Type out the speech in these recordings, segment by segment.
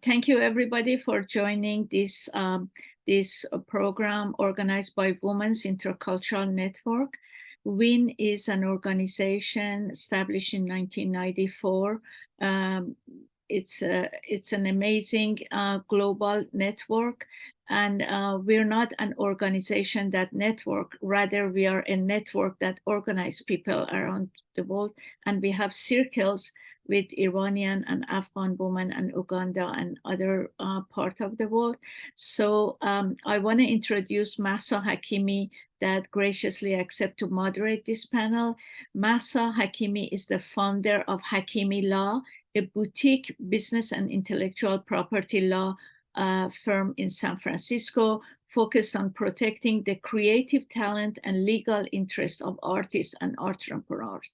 Thank you, everybody, for joining this program organized by Women's Intercultural Network. WIN is an organization established in 1994. It's an amazing global network, and we're not an organization that network. Rather, we are a network that organizes people around the world, and we have circles with Iranian and Afghan women and Uganda and other part of the world. So I want to introduce Mahsa Hakimi, that graciously accept to moderate this panel. Mahsa Hakimi is the founder of Hakimi Law, a boutique business and intellectual property law firm in San Francisco, focused on protecting the creative talent and legal interests of artists and entrepreneurs.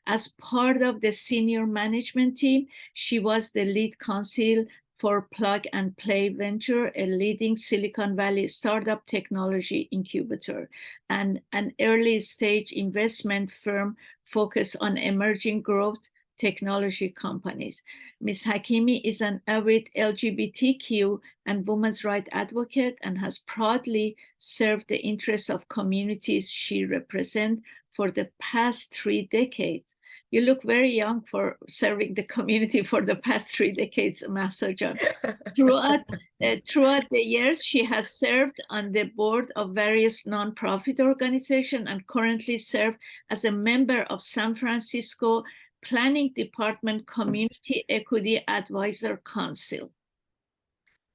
As part of the senior management team, she was the lead counsel for Plug and Play Venture, a leading Silicon Valley startup technology incubator and an early stage investment firm focused on emerging growth technology companies. Ms. Hakimi is an avid LGBTQ and women's rights advocate and has proudly served the interests of communities she represents for the past 3 decades. You look very young for serving the community for the past 3 decades, Mahsa Jan. Throughout the years, she has served on the board of various nonprofit organizations and currently serves as a member of San Francisco Planning Department Community Equity Advisor Council,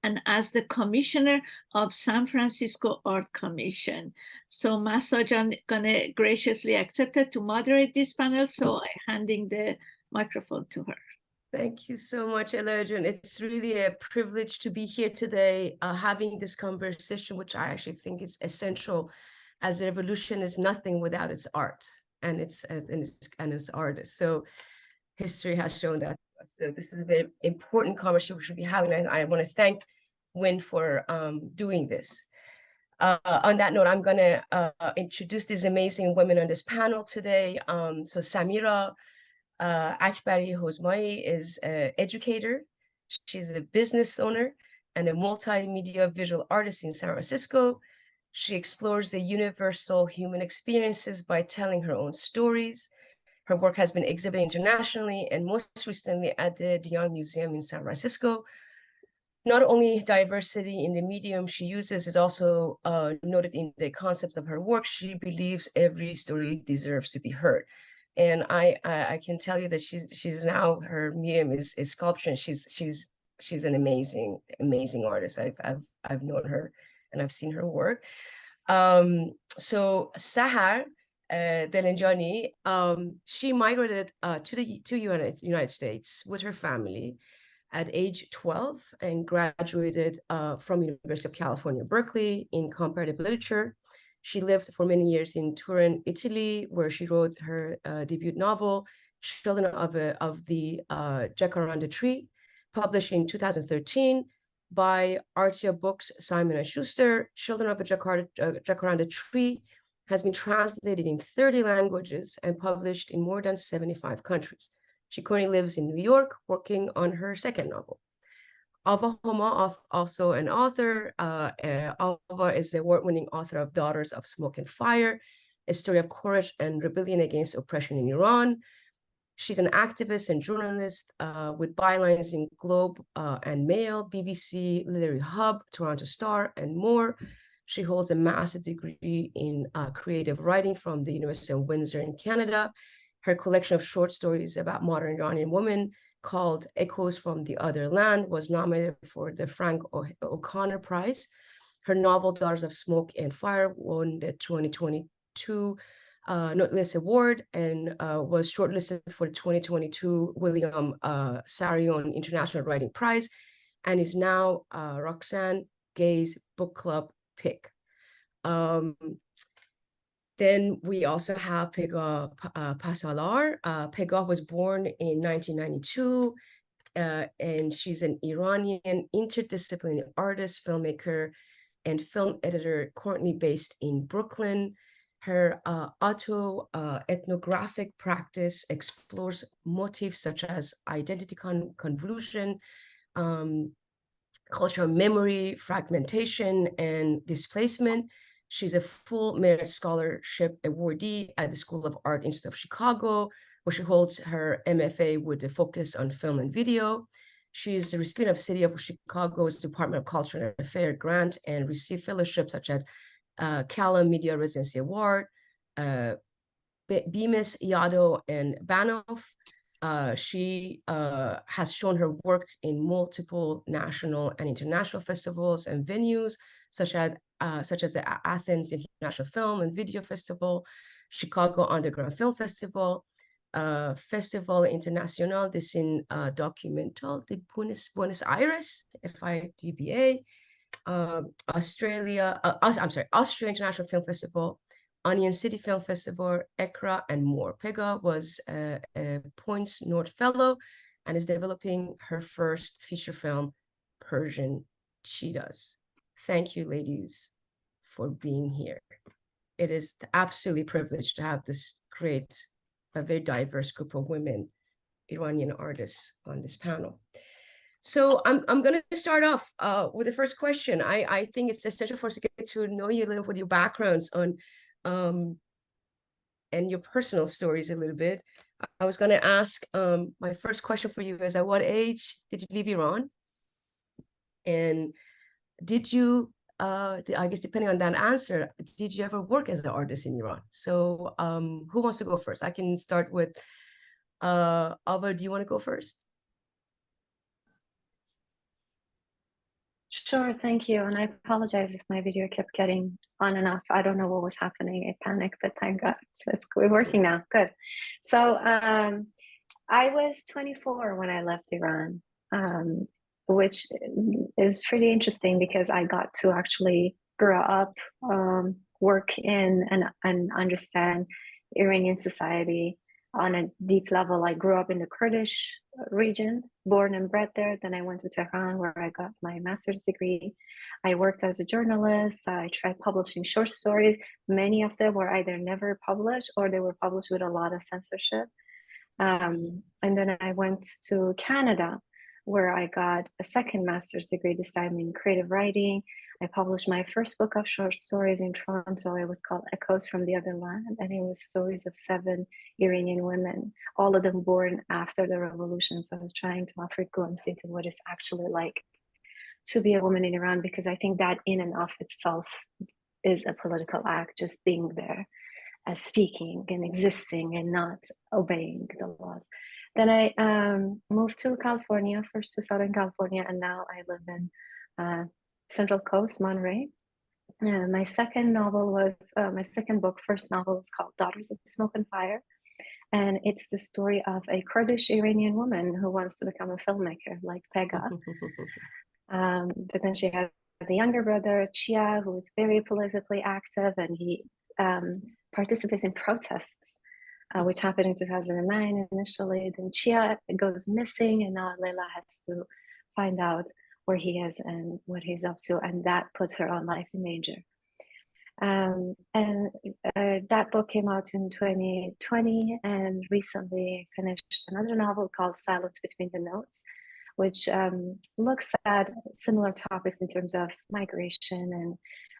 and as the commissioner of San Francisco Art Commission. So Mahsa Jan gonna graciously accepted to moderate this panel, so I'm handing the microphone to her. Thank you so much, Elijah. It's really a privilege to be here today, having this conversation, which I actually think is essential, as a revolution is nothing without its art and its artists. So history has shown that. So this is a very important conversation we should be having, and I want to thank WIN for doing this. On that note, I'm going to introduce these amazing women on this panel today. So Samira Akbari Hosmai is an educator. She's a business owner and a multimedia visual artist in San Francisco. She explores the universal human experiences by telling her own stories. Her work has been exhibited internationally and most recently at the Young Museum in San Francisco. Not only diversity in the medium she uses is also noted in the concepts of her work. She believes every story deserves to be heard. And I can tell you that she's now, her medium is sculpture, and she's an amazing artist. I've known her and I've seen her work. So Sahar Delijani, she migrated to the United States with her family at age 12 and graduated from University of California, Berkeley in comparative literature. She lived for many years in Turin, Italy, where she wrote her debut novel, Children of the Jacaranda Tree, published in 2013 by Artia Books, Simon & Schuster. Children of a Jacaranda Tree has been translated in 30 languages and published in more than 75 countries. She currently lives in New York, working on her second novel. Ava Homa, also an author. Ava is the award-winning author of Daughters of Smoke and Fire, a story of courage and rebellion against oppression in Iran. She's an activist and journalist with bylines in Globe and Mail, BBC, Literary Hub, Toronto Star, and more. She holds a master's degree in creative writing from the University of Windsor in Canada. Her collection of short stories about modern Iranian women, called Echoes from the Other Land, was nominated for the Frank O'Connor Prize. Her novel, Daughters of Smoke and Fire, won the 2022 Noteless Award and was shortlisted for the 2022 William Sarion International Writing Prize, and is now Roxane Gay's book club pick. Then we also have Pegah Pasalar. Pegah was born in 1992, and she's an Iranian interdisciplinary artist, filmmaker, and film editor, currently based in Brooklyn. Her ethnographic practice explores motifs such as identity convolution, cultural memory, fragmentation, and displacement. She's a full merit scholarship awardee at the School of Art Institute of Chicago, where she holds her MFA with a focus on film and video. She's a recipient of City of Chicago's Department of Culture and Affairs grant and received fellowships such as Callum Media Residency Award, Bemis, Yaddo, and Banoff. She has shown her work in multiple national and international festivals and venues, such as the Athens International Film and Video Festival, Chicago Underground Film Festival, Festival Internacional de Cine Documental de Buenos Aires, FIDBA, Austria International Film Festival, Onion City Film Festival, ECRA, and more. Pegah was a Points North Fellow and is developing her first feature film, Persian Cheetahs. Thank you, ladies, for being here. It is absolutely privileged to have this a very diverse group of women, Iranian artists, on this panel. So I'm going to start off with the first question. I think it's essential for us to get to know you a little with your backgrounds on and your personal stories a little bit. I was going to ask, my first question for you is, at what age did you leave Iran? And did you, I guess depending on that answer, did you ever work as an artist in Iran? So who wants to go first? I can start with, Ava, do you want to go first? Sure, thank you. And I apologize if my video kept getting on and off. I don't know what was happening. I panicked, but thank God it's working now. Good. So I was 24 when I left Iran, which is pretty interesting because I got to actually grow up, work in and understand Iranian society on a deep level. I grew up in the Kurdish region, born and bred there. Then I went to Tehran, where I got my master's degree. I worked as a journalist. I tried publishing short stories. Many of them were either never published or they were published with a lot of censorship. And then I went to Canada, where I got a second master's degree, this time in creative writing. I published my first book of short stories in Toronto. It was called Echoes from the Other Land, and it was stories of 7 Iranian women, all of them born after the revolution. So I was trying to offer a glimpse into what it's actually like to be a woman in Iran, because I think that in and of itself is a political act, just being there, as speaking and existing and not obeying the laws. Then I moved to California, first to Southern California, and now I live in Central Coast, Monterey. My second novel was, first novel was called Daughters of Smoke and Fire. And it's the story of a Kurdish Iranian woman who wants to become a filmmaker like Pegah. But then she has a younger brother, Chia, who is very politically active, and he participates in protests, which happened in 2009 initially. Then Chia goes missing, and now Leila has to find out where he is and what he's up to, and that puts her own life in danger. That book came out in 2020, and recently finished another novel called Silence Between the Notes, which looks at similar topics in terms of migration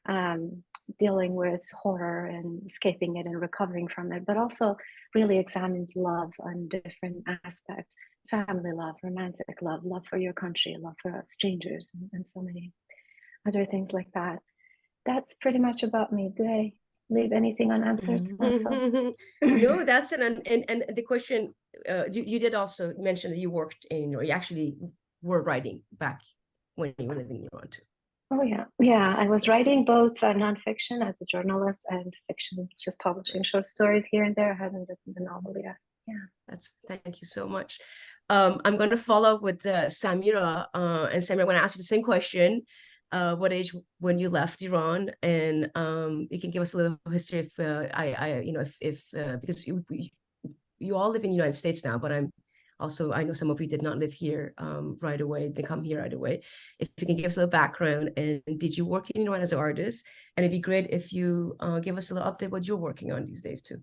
and dealing with horror and escaping it and recovering from it, but also really examines love on different aspects: family love, romantic love, love for your country, love for strangers, and so many other things like that. That's pretty much about me. Did I leave anything unanswered? No, that's and the question, you did also mention that you worked in, or you actually were writing back when you were living in Iran too. Oh yeah. I was writing both nonfiction as a journalist and fiction, just publishing short stories here and there. I haven't written the novel yet. Yeah, Thank you so much. I'm going to follow up with Samira, and Samira, I'm going to ask you the same question. What age when you left Iran, and you can give us a little history if because you all live in the United States now, but I know some of you did not live here right away, didn't come here right away. If you can give us a little background, and did you work in Iran as an artist? And it'd be great if you give us a little update what you're working on these days too.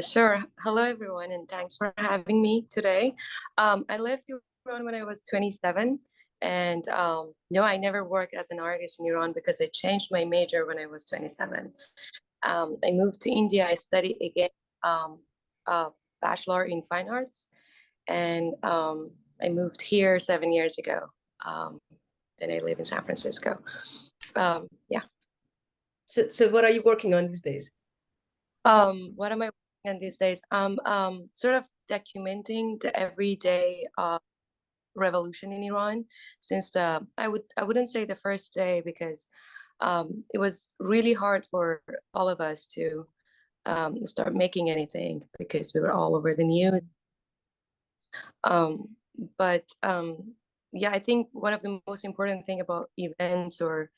Sure. Hello, everyone, and thanks for having me today. I left Iran when I was 27. And no, I never worked as an artist in Iran because I changed my major when I was 27. I moved to India. I studied again a bachelor in fine arts, and I moved here 7 years ago. And I live in San Francisco. Yeah. So what are you working on these days? What am I working on these days? Sort of documenting the everyday revolution in Iran since I wouldn't say the first day, because it was really hard for all of us to start making anything because we were all over the news. But yeah, I think one of the most important thing about events or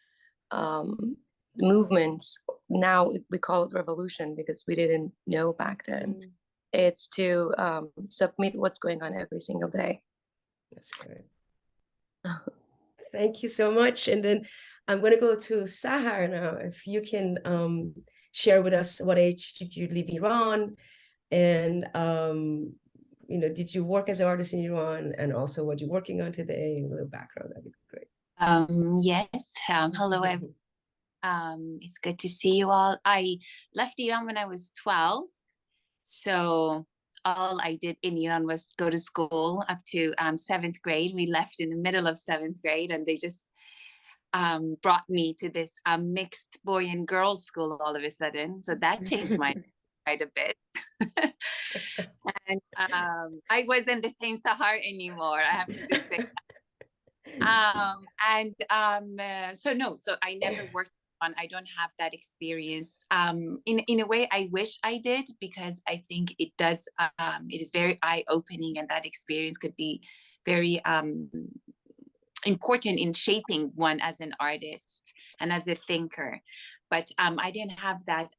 movements, now we call it revolution because we didn't know back then. It's to submit what's going on every single day. That's great. Thank you so much. And then I'm going to go to Sahar now. If you can share with us, what age did you leave Iran? And, you know, did you work as an artist in Iran? And also what you're working on today, a little background, that'd be great. Yes. Hello, everyone. It's good to see you all. I left Iran when I was 12. So all I did in Iran was go to school up to 7th grade. We left in the middle of 7th grade, and they just brought me to this mixed boy and girls school all of a sudden. So that changed my quite a bit. And I wasn't the same Sahar anymore, I have to just say. So I never worked on, I don't have that experience. In a way, I wish I did, because I think it does, it is very eye-opening, and that experience could be very important in shaping one as an artist and as a thinker. But I didn't have that.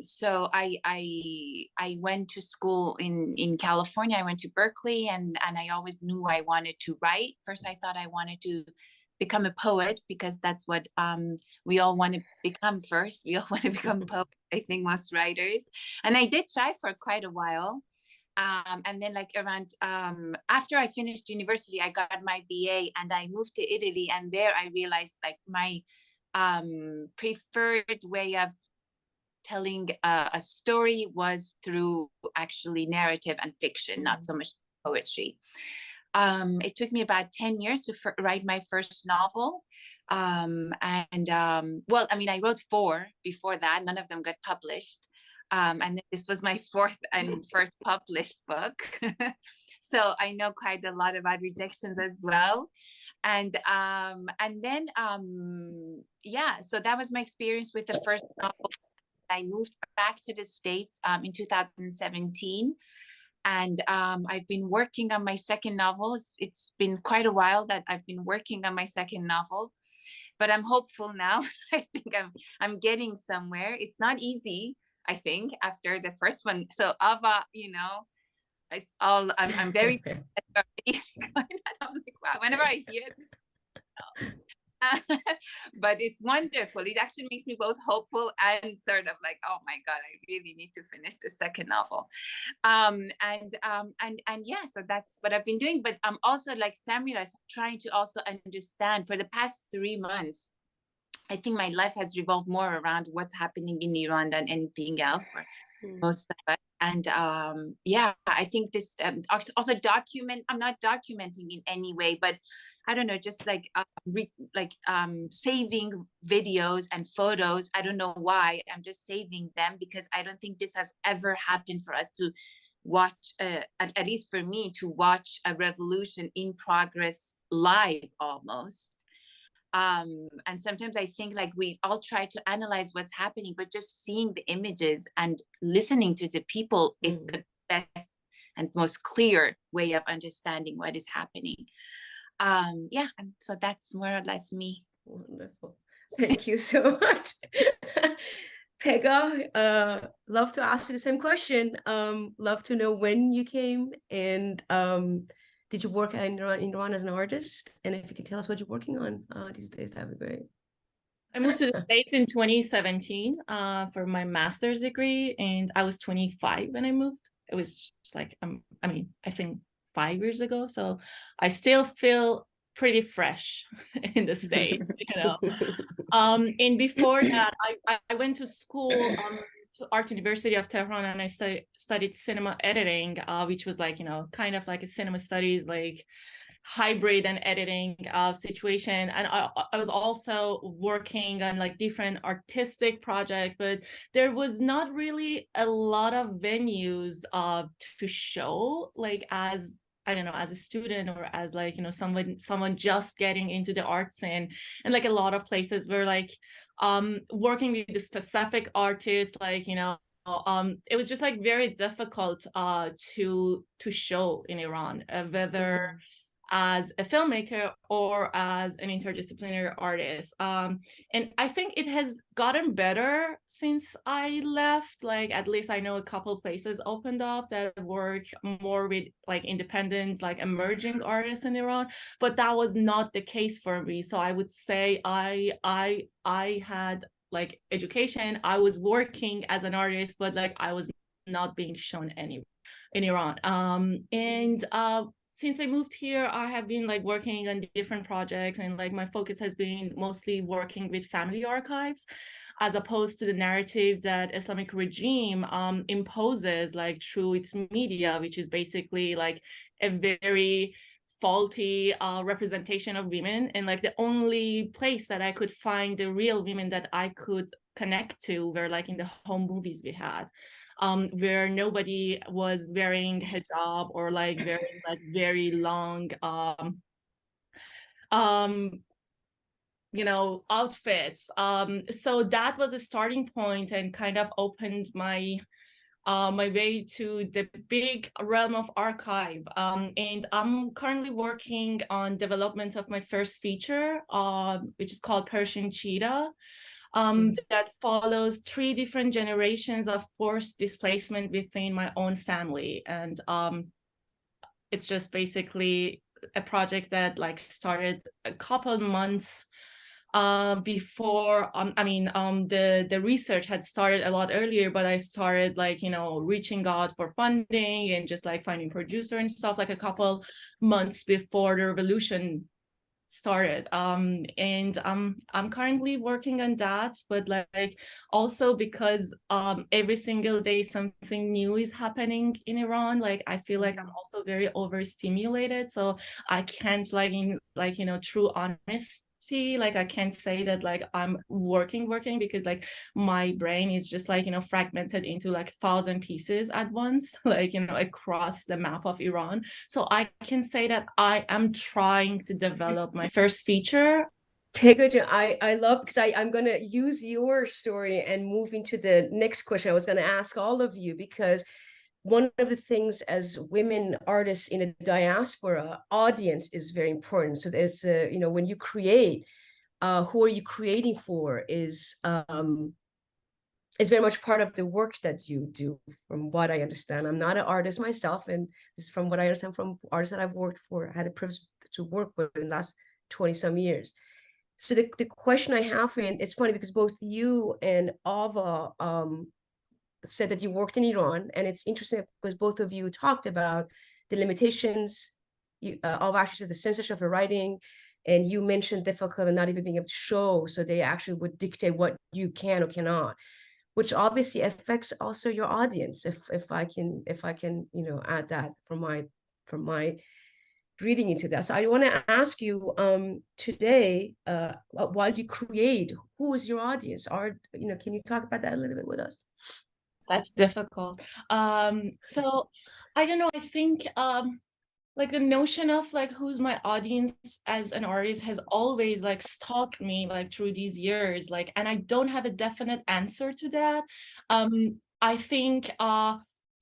So I went to school in California. I went to Berkeley, and I always knew I wanted to write. First, I thought I wanted to become a poet, because that's what we all want to become first. We all want to become poets, I think, most writers. And I did try for quite a while. And then like around, after I finished university, I got my BA and I moved to Italy. And there I realized like my preferred way of telling a story was through actually narrative and fiction, not so much poetry. It took me about 10 years to write my first novel. Well, I mean, I wrote 4 before that. None of them got published. And this was my 4th and first published book. So I know quite a lot about rejections as well. And then, yeah, so that was my experience with the first novel. I moved back to the States in 2017. And I've been working on my second novel. It's been quite a while that I've been working on my second novel, but I'm hopeful now. I think I'm getting somewhere. It's not easy, I think, after the first one. So Ava, you know, it's all, I'm very, I'm like, wow, whenever I hear it, but it's wonderful. It actually makes me both hopeful and sort of like, oh my God, I really need to finish the second novel. And yeah, so that's what I've been doing. But I'm also like Samira, trying to also understand for the past 3 months. I think my life has revolved more around what's happening in Iran than anything else for most of us. And yeah, I think this also I'm not documenting in any way, but I don't know, just like saving videos and photos. I don't know why I'm just saving them, because I don't think this has ever happened for us to watch, at least for me, to watch a revolution in progress live almost. And sometimes I think like we all try to analyze what's happening, but just seeing the images and listening to the people is the best and most clear way of understanding what is happening. Yeah, and so that's more or less me. Wonderful. Thank you so much. Pegah, love to ask you the same question. Love to know when you came, and did you work in Iran as an artist? And if you could tell us what you're working on these days, that'd be great. I moved to the States in 2017 for my master's degree, and I was 25 when I moved. It was just like, I mean, I think 5 years ago. So I still feel pretty fresh in the States, you know. And before that, I went to school to Art University of Tehran, and I studied cinema editing, which was like, you know, kind of like a cinema studies, like hybrid and editing situation. And I was also working on like different artistic projects, but there was not really a lot of venues to show, like, as I don't know, as a student or as like, you know, someone just getting into the art scene. And like a lot of places were like working with the specific artists, like, you know, it was just like very difficult to show in Iran, whether as a filmmaker or as an interdisciplinary artist. And I think it has gotten better since I left. Like, at least I know a couple places opened up that work more with like independent, like emerging artists in Iran, but that was not the case for me. So I would say I had like education, I was working as an artist, but like I was not being shown any in Iran. Since I moved here, I have been like working on different projects, and like my focus has been mostly working with family archives, as opposed to the narrative that Islamic regime imposes like through its media, which is basically like a very faulty representation of women. And like the only place that I could find the real women that I could connect to were like in the home movies we had. Where nobody was wearing hijab or like wearing like very long you know, outfits. So that was a starting point and kind of opened my my way to the big realm of archive. And I'm currently working on development of my first feature, which is called Persian Cheetah. That follows 3 different generations of forced displacement within my own family. And it's just basically a project that like started a couple months before. The research had started a lot earlier, but I started like, you know, reaching out for funding and just like finding producer and stuff like a couple months before the revolution started. And I'm currently working on that, but like also because every single day something new is happening in Iran, like I feel like I'm also very overstimulated, so I can't like in like, you know, true honesty, like I can't say that like I'm working because like my brain is just like, you know, fragmented into like 1,000 pieces at once, like, you know, across the map of Iran. So I can say that I am trying to develop my first feature. Pegah, I love, because I'm going to use your story and move into the next question I was going to ask all of you, because one of the things as women artists in a diaspora, audience is very important. So there's, you know, when you create, who are you creating for is very much part of the work that you do, from what I understand. I'm not an artist myself, and this is from what I understand from artists that I've worked for, had the privilege to work with in the last 20 some years. So the question I have, and it's funny because both you and Ava said that you worked in Iran, and it's interesting because both of you talked about the limitations. Ava actually said the censorship of writing, and you mentioned difficult and not even being able to show, so they actually would dictate what you can or cannot, which obviously affects also your audience. If I can, you know, add that from my reading into that. So I want to ask you today, while you create, who is your audience? You know, can you talk about that a little bit with us? That's difficult. So I don't know, I think like the notion of like who's my audience as an artist has always like stalked me like through these years, like, and I don't have a definite answer to that. I think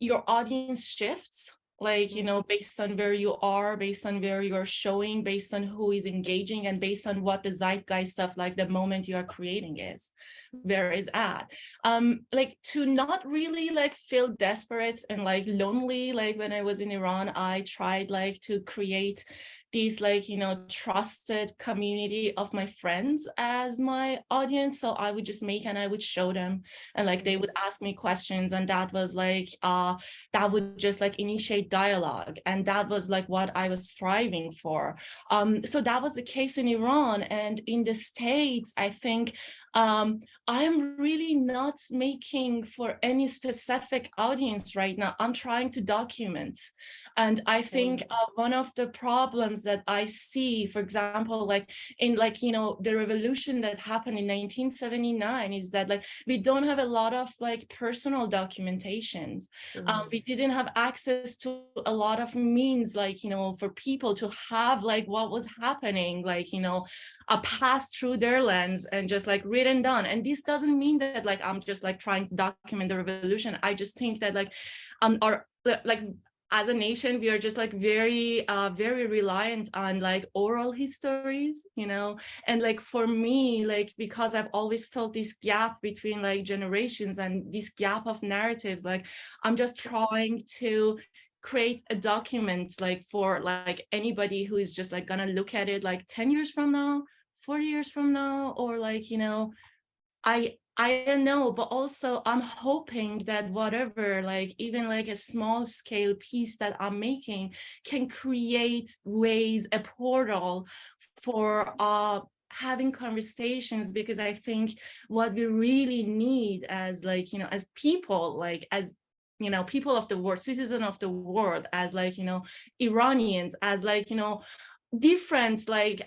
your audience shifts, like, you know, based on where you are, based on where you're showing, based on who is engaging, and based on what the zeitgeist of like the moment you are creating is, where is at. Like, to not really like feel desperate and like lonely, like when I was in Iran, I tried like to create this like, you know, trusted community of my friends as my audience. So I would just make and I would show them, and like they would ask me questions, and that was like that would just like initiate dialogue, and that was like what I was striving for. So that was the case in Iran. And in the States, I think I am really not making for any specific audience right now. I'm trying to document. And I think one of the problems that I see, for example, like in like, you know, the revolution that happened in 1979 is that like we don't have a lot of like personal documentations. We didn't have access to a lot of means, like, you know, for people to have like what was happening, like, you know, pass through their lens and just like written down. And this doesn't mean that like I'm just like trying to document the revolution. I just think that like our like as a nation, we are just like very reliant on like oral histories, you know. And like for me, like because I've always felt this gap between like generations and this gap of narratives, like I'm just trying to create a document like for like anybody who is just like gonna look at it like 10 years from now, 40 years from now, or like, you know, I don't know, but also I'm hoping that whatever, like even like a small scale piece that I'm making can create ways, a portal for having conversations, because I think what we really need as like, you know, as people, like as, you know, people of the world, citizen of the world, as like, you know, Iranians, as like, you know, different like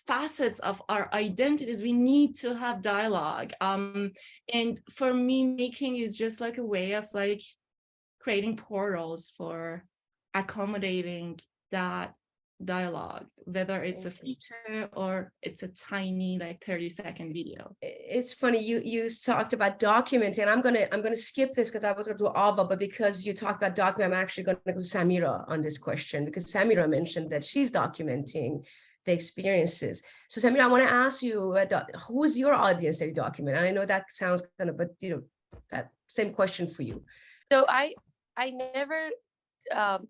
facets of our identities, we need to have dialogue. And for me, making is just like a way of like creating portals for accommodating that dialogue, whether it's a feature or it's a tiny like 30-second video. It's funny you talked about documenting, and I'm gonna skip this because I was going to do Ava, but because you talked about document, I'm actually going to go to Samira on this question, because Samira mentioned that she's documenting the experiences. So Samira, I want to ask you, who is your audience that you document? And I know that sounds kind of, but you know, that same question for you. So I never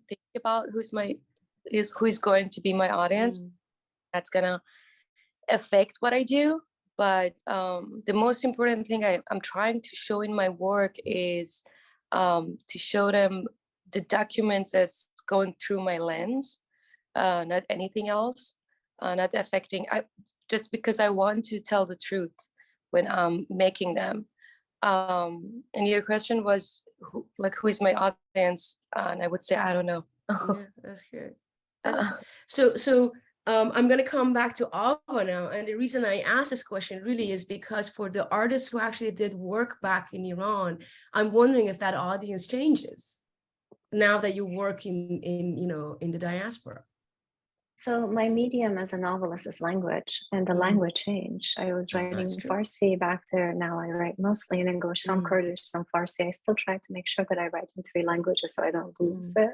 think about who is going to be my audience. That's gonna affect what I do. But the most important thing I'm trying to show in my work is to show them the documents that's going through my lens, not anything else, not affecting. Just because I want to tell the truth when I'm making them. And your question was who is my audience? And I would say I don't know. Yeah, that's good. So I'm going to come back to Ava now. And the reason I asked this question really is because for the artists who actually did work back in Iran, I'm wondering if that audience changes now that you work in you know, in the diaspora. So my medium as a novelist is language, and the language changed. I was writing in Farsi back there. Now I write mostly in English, some Kurdish, some Farsi. I still try to make sure that I write in 3 languages so I don't lose it.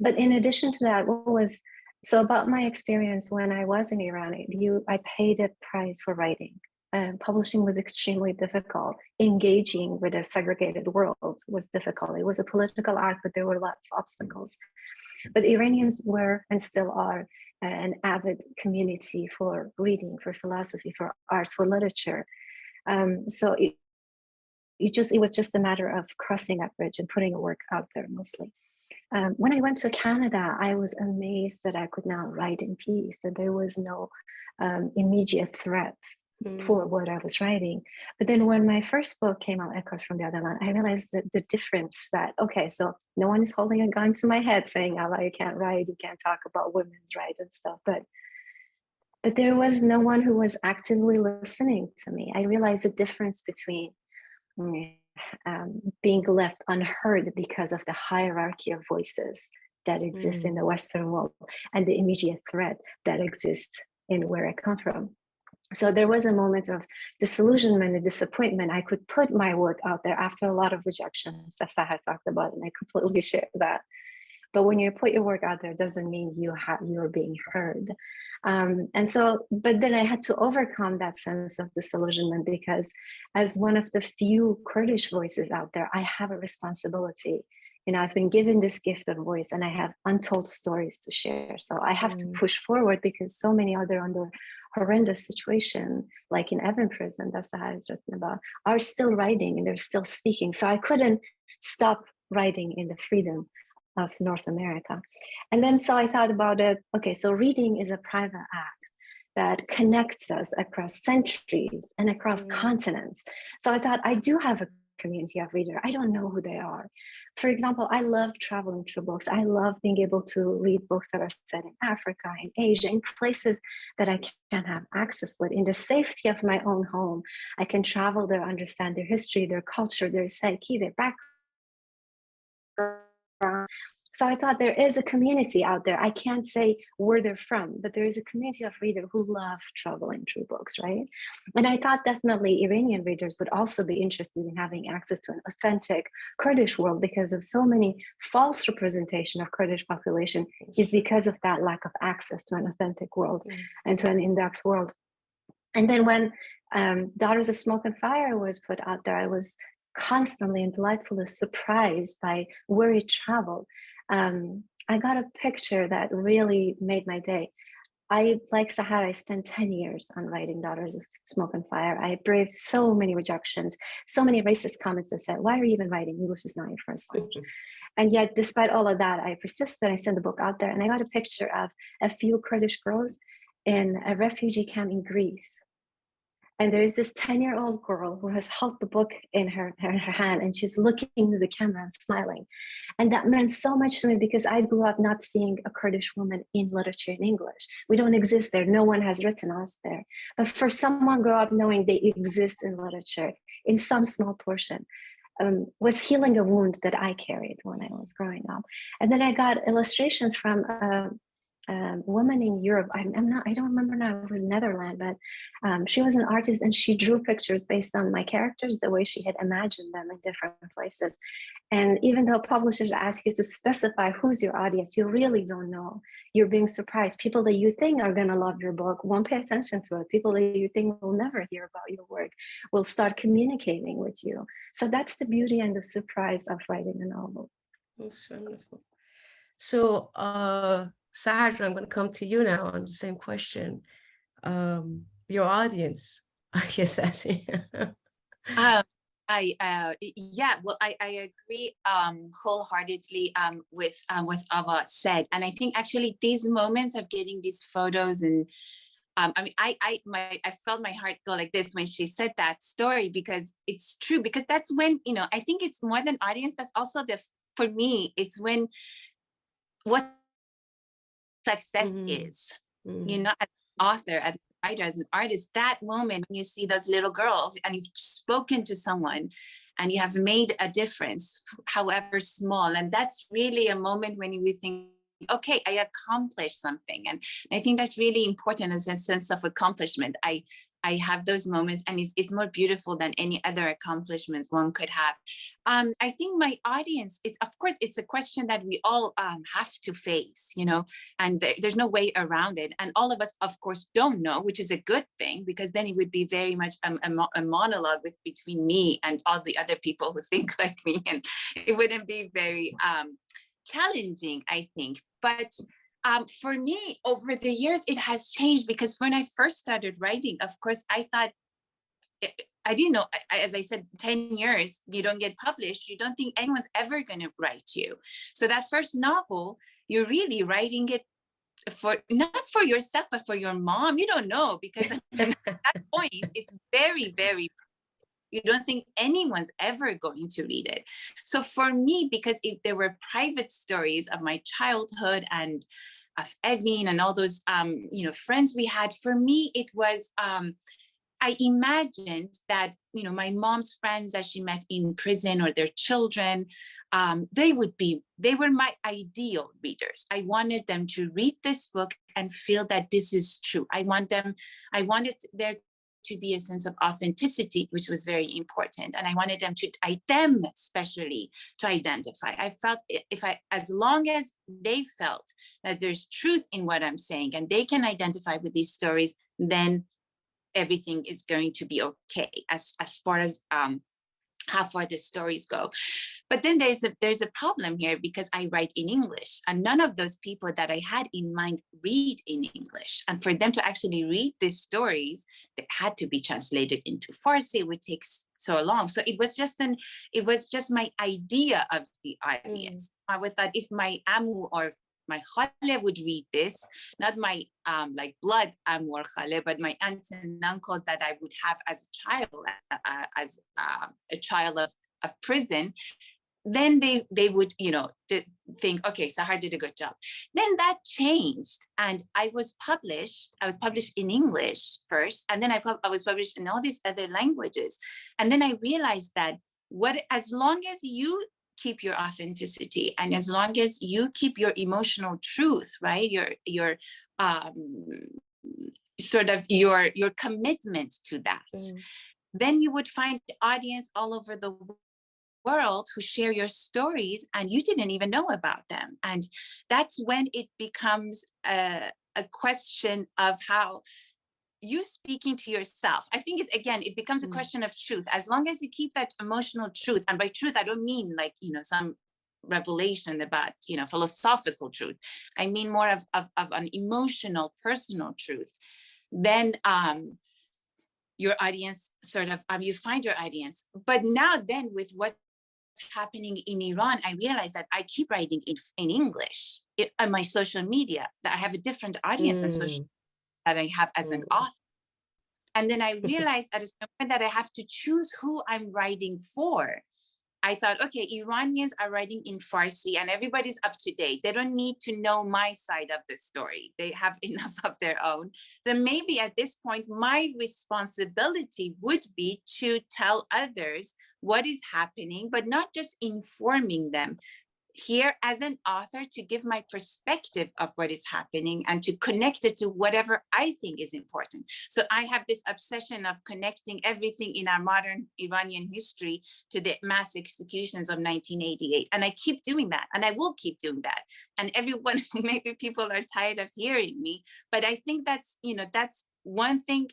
But in addition to that, so about my experience when I was in Iran, I paid a price for writing. Publishing was extremely difficult. Engaging with a segregated world was difficult. It was a political act, but there were a lot of obstacles. But Iranians were and still are an avid community for reading, for philosophy, for arts, for literature. So it was just a matter of crossing that bridge and putting a work out there mostly. When I went to Canada, I was amazed that I could now write in peace, that there was no immediate threat for what I was writing. But then when my first book came out, Echoes from the Other Land, I realized that the difference that, okay, so no one is holding a gun to my head saying, Ava, you can't write, you can't talk about women's rights and stuff. But there was no one who was actively listening to me. I realized the difference between being left unheard because of the hierarchy of voices that exists in the Western world and the immediate threat that exists in where I come from. So there was a moment of disillusionment and disappointment. I could put my work out there after a lot of rejections that Sahar talked about, and I completely share that. But when you put your work out there, it doesn't mean you're being heard. And so, but then I had to overcome that sense of disillusionment, because as one of the few Kurdish voices out there, I have a responsibility You know, I've been given this gift of voice, and I have untold stories to share. So I have to push forward, because so many other under horrendous situation, like in Evin prison that Sahar is written about, are still writing and they're still speaking. So I couldn't stop writing in the freedom of North America. And then so I thought about it, okay, so reading is a private act that connects us across centuries and across continents. So I thought, I do have a community of readers. I don't know who they are. For example, I love traveling through books. I love being able to read books that are set in Africa, in Asia, in places that I can't have access with. In the safety of my own home, I can travel there, understand their history, their culture, their psyche, their background. So I thought, there is a community out there. I can't say where they're from, but there is a community of readers who love traveling through books, right? And I thought definitely Iranian readers would also be interested in having access to an authentic Kurdish world, because of so many false representation of Kurdish population is because of that lack of access to an authentic world and to an in-depth world. And then when Daughters of Smoke and Fire was put out there, I was constantly and delightfully surprised by where it traveled. I got a picture that really made my day. Like Sahar, I spent 10 years on writing Daughters of Smoke and Fire. I braved so many rejections, so many racist comments that said, why are you even writing? English is not your first language. And yet, despite all of that, I persisted. I sent the book out there, and I got a picture of a few Kurdish girls in a refugee camp in Greece. And there is this 10-year-old girl who has held the book in her hand, and she's looking into the camera and smiling. And that meant so much to me, because I grew up not seeing a Kurdish woman in literature in English. We don't exist there. No one has written us there. But for someone grow up knowing they exist in literature in some small portion, was healing a wound that I carried when I was growing up. And then I got illustrations from woman in Europe. I don't remember now, it was Netherlands, but she was an artist, and she drew pictures based on my characters, the way she had imagined them in different places. And even though publishers ask you to specify who's your audience, you really don't know. You're being surprised. People that you think are going to love your book won't pay attention to it. People that you think will never hear about your work will start communicating with you. So that's the beauty and the surprise of writing a novel. That's wonderful. So, Sahar, I'm going to come to you now on the same question. Your audience, I guess that's it. I agree wholeheartedly with what Ava said, and I think actually these moments of getting these photos, and I felt my heart go like this when she said that story, because it's true, because that's when, I think it's more than audience, that's also for me, it's when what success is, as an author, as a writer, as an artist, that moment when you see those little girls and you've spoken to someone and you have made a difference, however small. And that's really a moment when you think, okay, I accomplished something. And I think that's really important as a sense of accomplishment. I have those moments, and it's more beautiful than any other accomplishments one could have. I think my audience, of course, it's a question that we all have to face, and there's no way around it. And all of us, of course, don't know, which is a good thing, because then it would be very much a monologue between me and all the other people who think like me, and it wouldn't be very challenging, I think. But for me, over the years, it has changed, because when I first started writing, of course, I thought, I didn't know, as I said, 10 years, you don't get published, you don't think anyone's ever going to write you. So that first novel, you're really writing it not for yourself, but for your mom. You don't know, because at that point, it's very, very, you don't think anyone's ever going to read it. So for me, because if there were private stories of my childhood and of Evin and all those, friends we had, for me, it was, I imagined that, my mom's friends that she met in prison, or their children, they were my ideal readers. I wanted them to read this book and feel that this is true. I wanted there to be a sense of authenticity, which was very important. And I wanted them especially to identify. I felt as long as they felt that there's truth in what I'm saying and they can identify with these stories, then everything is going to be okay as far as how far the stories go. But then there's a problem here, because I write in English, and none of those people that I had in mind read in English. And for them to actually read these stories, they had to be translated into Farsi. It would take so long. So it was just my idea of the audience. I would thought, if my Amu or my Khale would read this, not my like blood Amu or Khale, but my aunts and uncles that I would have as a child of prison, then they would, you know, think, okay, Sahar did a good job. Then that changed, and I was published in English first, and then I was published in all these other languages. And then I realized that as long as you keep your authenticity, and as long as you keep your emotional truth, right, your sort of your commitment to that, then you would find audience all over the world who share your stories, and you didn't even know about them. And that's when it becomes a question of how you speaking to yourself. I think it becomes a question of truth. As long as you keep that emotional truth, and by truth I don't mean like, you know, some revelation about, you know, philosophical truth. I mean more of an emotional, personal truth. Then your audience sort of you find your audience. But now then, with what's happening in Iran, I realize that I keep writing in English on my social media, that I have a different audience on social that I have as an author. And then I realized at a point that I have to choose who I'm writing for. I thought, okay, Iranians are writing in Farsi and everybody's up to date. They don't need to know my side of the story. They have enough of their own. So maybe at this point, my responsibility would be to tell others what is happening, but not just informing them. Here as an author, to give my perspective of what is happening and to connect it to whatever I think is important. So I have this obsession of connecting everything in our modern Iranian history to the mass executions of 1988. And I keep doing that, and I will keep doing that. And everyone, maybe people are tired of hearing me, but I think that's, you know, that's one thing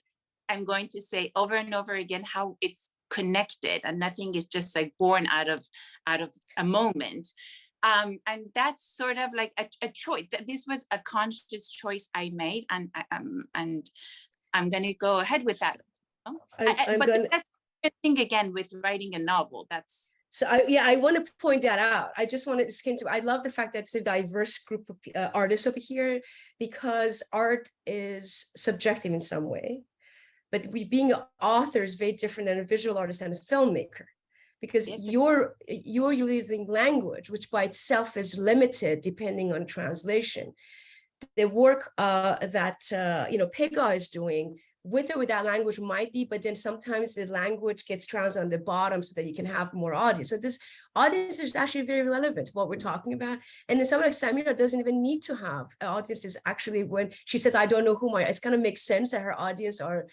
I'm going to say over and over again, how it's connected and nothing is just like born out of a moment. And that's sort of like a choice. This was a conscious choice I made, and I'm going to go ahead with that. But that's the thing again with writing a novel. That's so. I want to point that out. I just wanted to skin to. I love the fact that it's a diverse group of artists over here, because art is subjective in some way, but we being authors very different than a visual artist and a filmmaker. Because you're using language, which by itself is limited depending on translation. The work that Pegah is doing, with or without language might be, but then sometimes the language gets translated on the bottom so that you can have more audience. So this audience is actually very relevant to what we're talking about. And then someone like Samira doesn't even need to have an audience. Is actually when she says, I don't know who it's kind of makes sense that her audience are.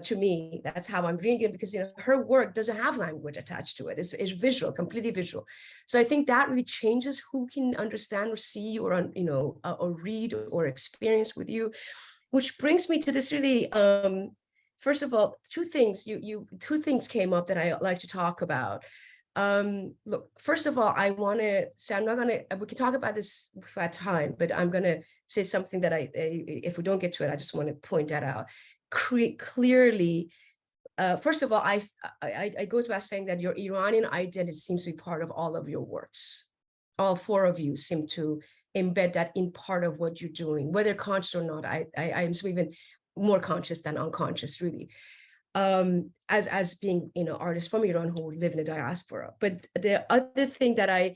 To me, that's how I'm reading it, because her work doesn't have language attached to it. It's visual, completely visual. So I think that really changes who can understand or see or or read or experience with you, which brings me to this really. First of all, two things came up that I like to talk about. Look, first of all, I want to say we can talk about this if I have time, but I'm going to say something that if we don't get to it, I just want to point that out. Clearly, first of all, I goes by saying that your Iranian identity seems to be part of all of your works. All four of you seem to embed that in part of what you're doing, whether conscious or not. I'm even more conscious than unconscious, really, as being artists from Iran who live in the diaspora. But the other thing that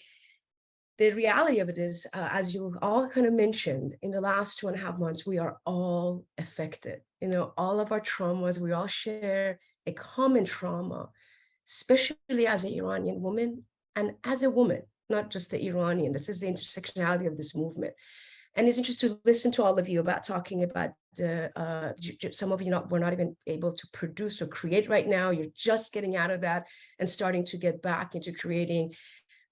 the reality of it is, as you all kind of mentioned, in the last 2.5 months, we are all affected. All of our traumas, we all share a common trauma, especially as an Iranian woman and as a woman, not just the Iranian. This is the intersectionality of this movement. And it's interesting to listen to all of you about talking about some of you were not even able to produce or create right now. You're just getting out of that and starting to get back into creating.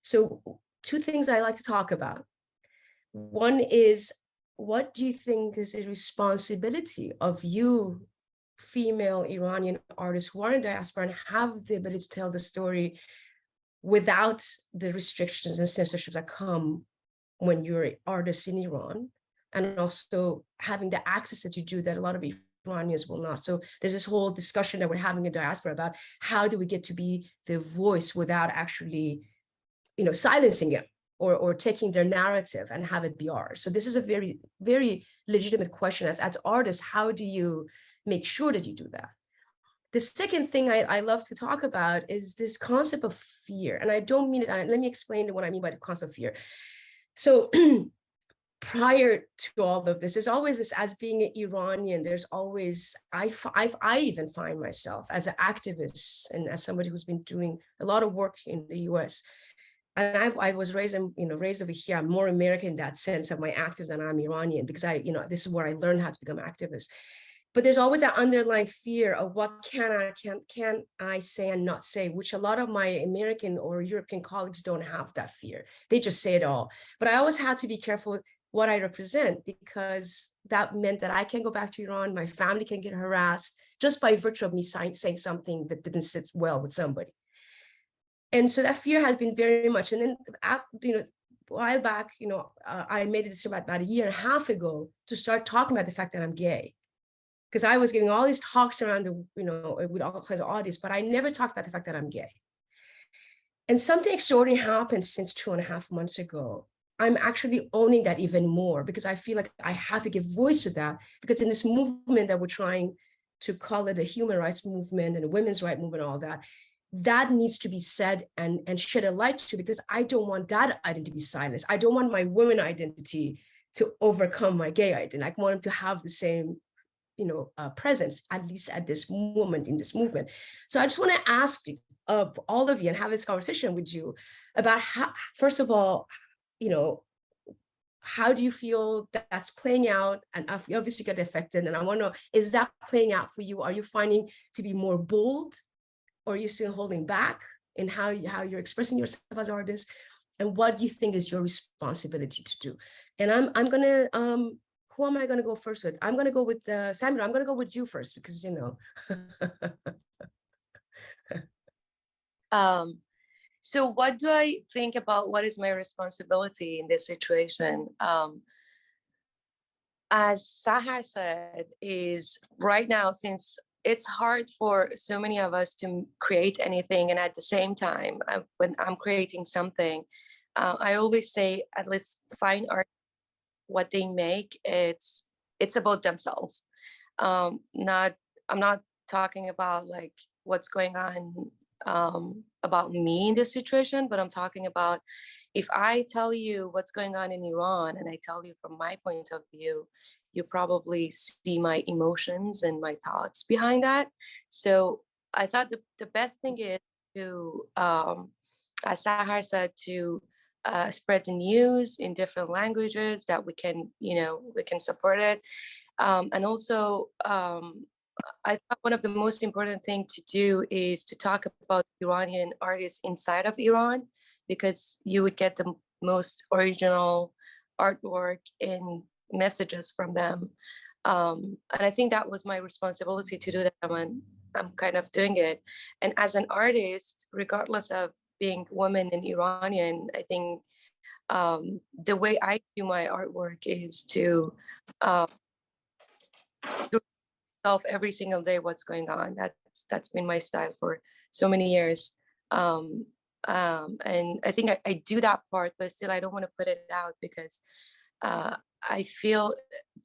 So two things I like to talk about. One is, what do you think is a responsibility of you female Iranian artists who are in diaspora and have the ability to tell the story without the restrictions and censorship that come when you're an artist in Iran, and also having the access that you do that a lot of Iranians will not. So there's this whole discussion that we're having in diaspora about how do we get to be the voice without actually, you know, silencing it or taking their narrative and have it be ours. So this is a very, very legitimate question. As artists, how do you make sure that you do that? The second thing I love to talk about is this concept of fear. And I don't mean it, let me explain what I mean by the concept of fear. So prior to all of this, there's always this, as being an Iranian, there's always, I even find myself as an activist and as somebody who's been doing a lot of work in the US. And I was raised over here. I'm more American in that sense of my active than I'm Iranian, because this is where I learned how to become activist. But there's always that underlying fear of what can I say and not say, which a lot of my American or European colleagues don't have that fear. They just say it all. But I always had to be careful what I represent, because that meant that I can go back to Iran, my family can get harassed just by virtue of me saying something that didn't sit well with somebody. And so that fear has been very much, and then, you know, a while back, you know, I made a decision about a year and a half ago to start talking about the fact that I'm gay. Because I was giving all these talks around the, you know, with all kinds of audience, but I never talked about the fact that I'm gay. And something extraordinary happened since 2.5 months ago. I'm actually owning that even more, because I feel like I have to give voice to that, because in this movement that we're trying to call it a human rights movement and a women's rights movement, all that, that needs to be said and shed a light to, because I don't want that identity to be silenced. I don't want my women identity to overcome my gay identity. I want them to have the same, you know, presence, at least at this moment in this movement. So I just want to ask all of you and have this conversation with you about how, first of all, you know, how do you feel that that's playing out? And you obviously got affected. And I want to know, is that playing out for you? Are you finding to be more bold, or are you still holding back in how you're expressing yourself as an artist? And what do you think is your responsibility to do? And I'm gonna, who am I gonna go first with? I'm gonna go with Samira. I'm gonna go with you first, because, you know. So what do I think about what is my responsibility in this situation? As Sahar said, is right now, since it's hard for so many of us to create anything, and at the same time, when I'm creating something, I always say, at least find art, what they make, it's about themselves. I'm not talking about like what's going on about me in this situation, but I'm talking about, if I tell you what's going on in Iran and I tell you from my point of view, you probably see my emotions and my thoughts behind that. So I thought the best thing is to, as Sahar said, to spread the news in different languages that we can, you know, we can support it. And also, I thought one of the most important things to do is to talk about Iranian artists inside of Iran, because you would get the most original artwork and messages from them. And I think that was my responsibility to do that when I'm kind of doing it. And as an artist, regardless of being woman and Iranian, I think the way I do my artwork is to every single day what's going on. That's been my style for so many years. And I think I do that part, but still I don't want to put it out, because I feel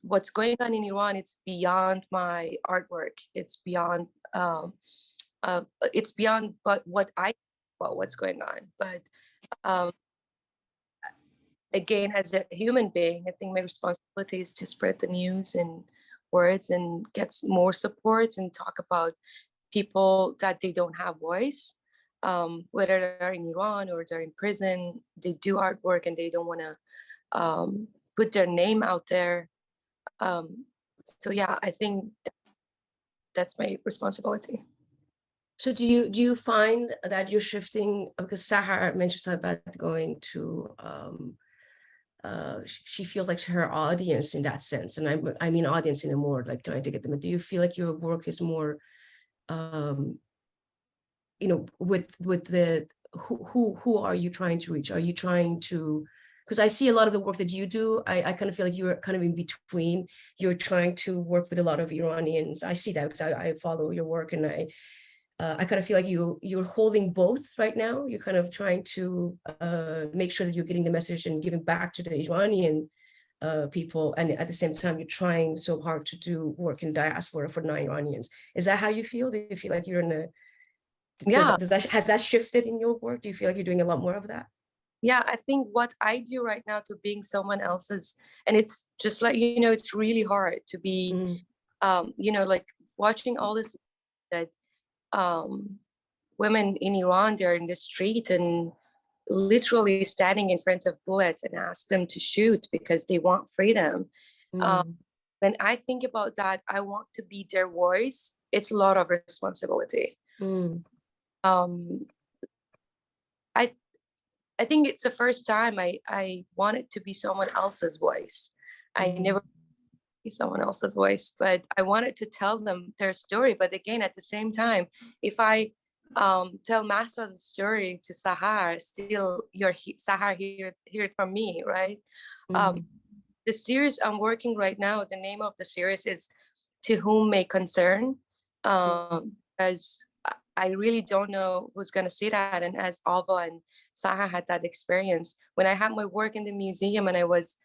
what's going on in Iran, it's beyond my artwork. It's beyond but what I about what's going on. But again, as a human being, I think my responsibility is to spread the news and words and get more support and talk about people that they don't have voice, whether they're in Iran or they're in prison. They do artwork and they don't want to put their name out there. So yeah, I think that's my responsibility. So do you find that you're shifting, because Sahar mentioned something about going to she feels like her audience in that sense. And I mean audience in a more like trying to get them. Do you feel like your work is more, with the who are you trying to reach? Are you trying to, because I see a lot of the work that you do, I kind of feel like you're kind of in between. You're trying to work with a lot of Iranians. I see that because I follow your work, and I kind of feel like you're holding both right now. You're kind of trying to make sure that you're getting the message and giving back to the Iranian people, and at the same time you're trying so hard to do work in diaspora for non-Iranians. Is that how you feel? Do you feel like you're in a has that shifted in your work? Do you feel like you're doing a lot more of that? Yeah, I think what I do right now to being someone else's, and it's just like, it's really hard to be, like watching all this that women in Iran, they're in the street and literally standing in front of bullets and ask them to shoot because they want freedom. When I think about that, I want to be their voice. It's a lot of responsibility. I think it's the first time I wanted to be someone else's voice. I never be someone else's voice, but I wanted to tell them their story. But again, at the same time, if I tell Mahsa's story to Sahar, still Sahar hear it from me, right? The series I'm working right now, the name of the series is To Whom May Concern, because I really don't know who's going to see that. And as Ava and Sahar had that experience, when I had my work in the museum and I was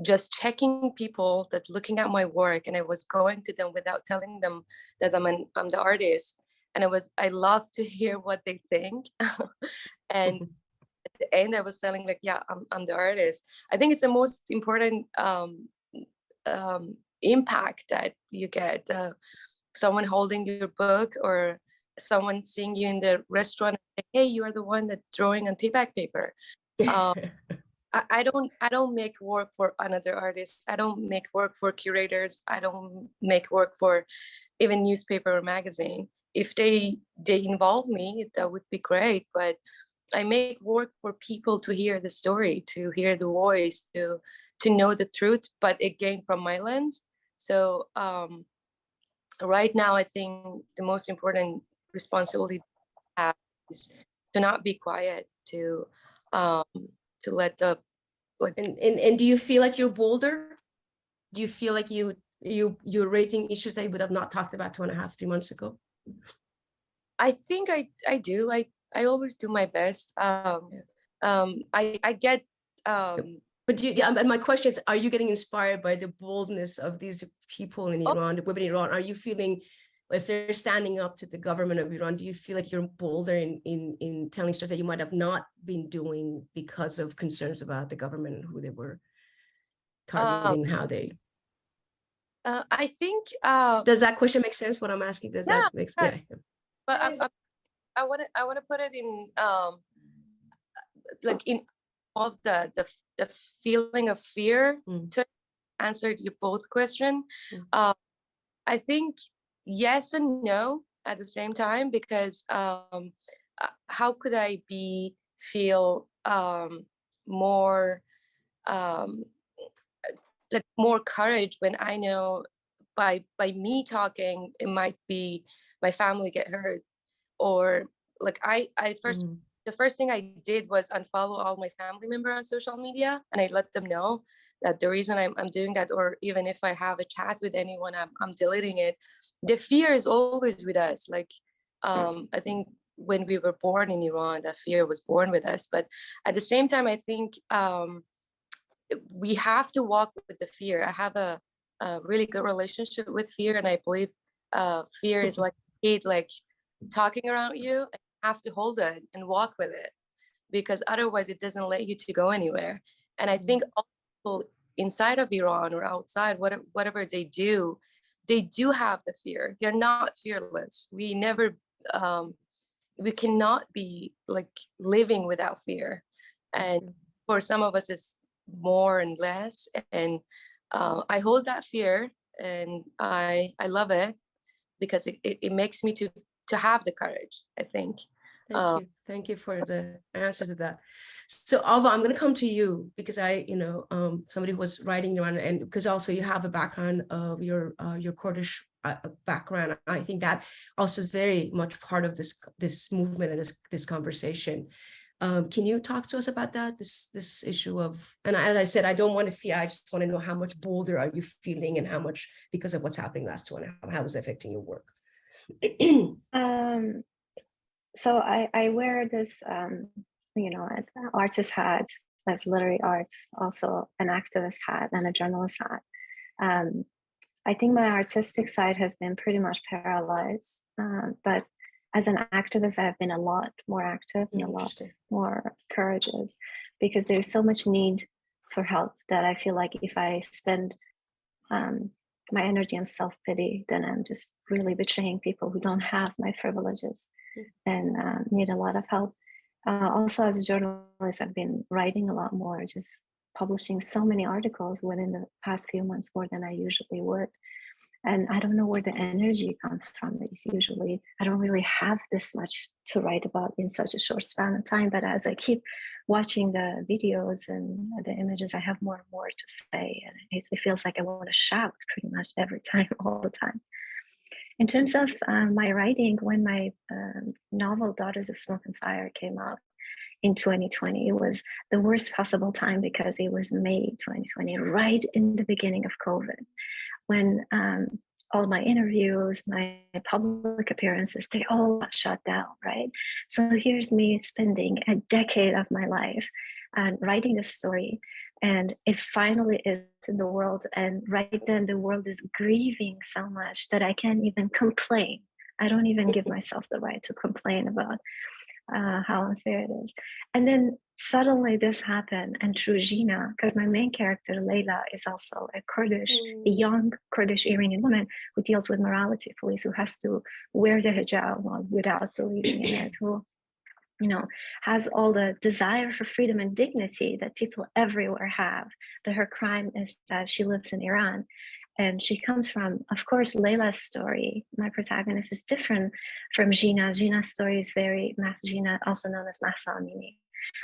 just checking people that looking at my work, and I was going to them without telling them that I'm the artist. And I love to hear what they think. And at the end, I was telling like, yeah, I'm the artist. I think it's the most important impact that you get. Someone holding your book, or someone seeing you in the restaurant and say, hey, you are the one that's drawing on tea bag paper. I don't make work for another artist. I don't make work for curators. I don't make work for even newspaper or magazine. If they involve me, that would be great. But I make work for people to hear the story, to hear the voice, to know the truth, but again, from my lens. So right now, I think the most important responsibility I have is to not be quiet, to let the like. And do you feel like you're bolder? Do you feel like you're raising issues that you would have not talked about 2.5, 3 months ago? I think I do. I always do my best. I get. But my question is, are you getting inspired by the boldness of these people in Iran, the women in Iran? Are you feeling, if they're standing up to the government of Iran, do you feel like you're bolder in telling stories that you might have not been doing because of concerns about the government and who they were targeting, how they? I think. Does that question make sense? What I'm asking, does that make sense? Yeah. But I want to put it in like in all the feeling of fear to answer your both question. I think yes and no at the same time, because how could I feel more like more courage when I know by me talking, it might be my family get hurt, or like the first thing I did was unfollow all my family members on social media, and I let them know that the reason I'm doing that, or even if I have a chat with anyone, I'm deleting it. The fear is always with us. Like I think when we were born in Iran, that fear was born with us. But at the same time, I think we have to walk with the fear. I have a really good relationship with fear, and I believe fear is like it, like talking around you. And you have to hold it and walk with it, because otherwise it doesn't let you to go anywhere. And I think all people inside of Iran or outside, whatever they do have the fear. They're not fearless. We never we cannot be like living without fear. And for some of us it's more and less, and I hold that fear, and I love it, because it makes me to have the courage, I think. Thank you for the answer to that. So Ava, I'm going to come to you because somebody who was writing around, and because also you have a background of your Kurdish background. I think that also is very much part of this movement and this conversation. Can you talk to us about that? This issue of, and as I said, I don't want to fear. I just want to know how much bolder are you feeling, and how much because of what's happening last 2.5, how is it affecting your work? So I wear this, an artist hat, that's literary arts, also an activist hat and a journalist hat. I think my artistic side has been pretty much paralyzed, but as an activist, I've been a lot more active and a lot more courageous, because there's so much need for help that I feel like if I spend my energy on self-pity, then I'm just really betraying people who don't have my privileges and need a lot of help. Also, as a journalist, I've been writing a lot more, just publishing so many articles within the past few months, more than I usually would. And I don't know where the energy comes from. It's usually, I don't really have this much to write about in such a short span of time, but as I keep watching the videos and the images, I have more and more to say. And it feels like I want to shout pretty much every time, all the time. In terms of my writing, when my novel Daughters of Smoke and Fire came out in 2020, it was the worst possible time because it was May 2020, right in the beginning of COVID, when all my interviews, my public appearances, they all got shut down, right? So here's me spending a decade of my life writing this story, and it finally is in the world. And right then the world is grieving so much that I can't even complain. I don't even give myself the right to complain about how unfair it is. And then suddenly this happened, and through Gina, because my main character Layla is also a a young Kurdish Iranian woman who deals with morality police, who has to wear the hijab without believing in it, who has all the desire for freedom and dignity that people everywhere have. But her crime is that she lives in Iran. And she comes from, of course, Layla's story. My protagonist is different from Gina. Gina's story is very, Gina, also known as Mahsa.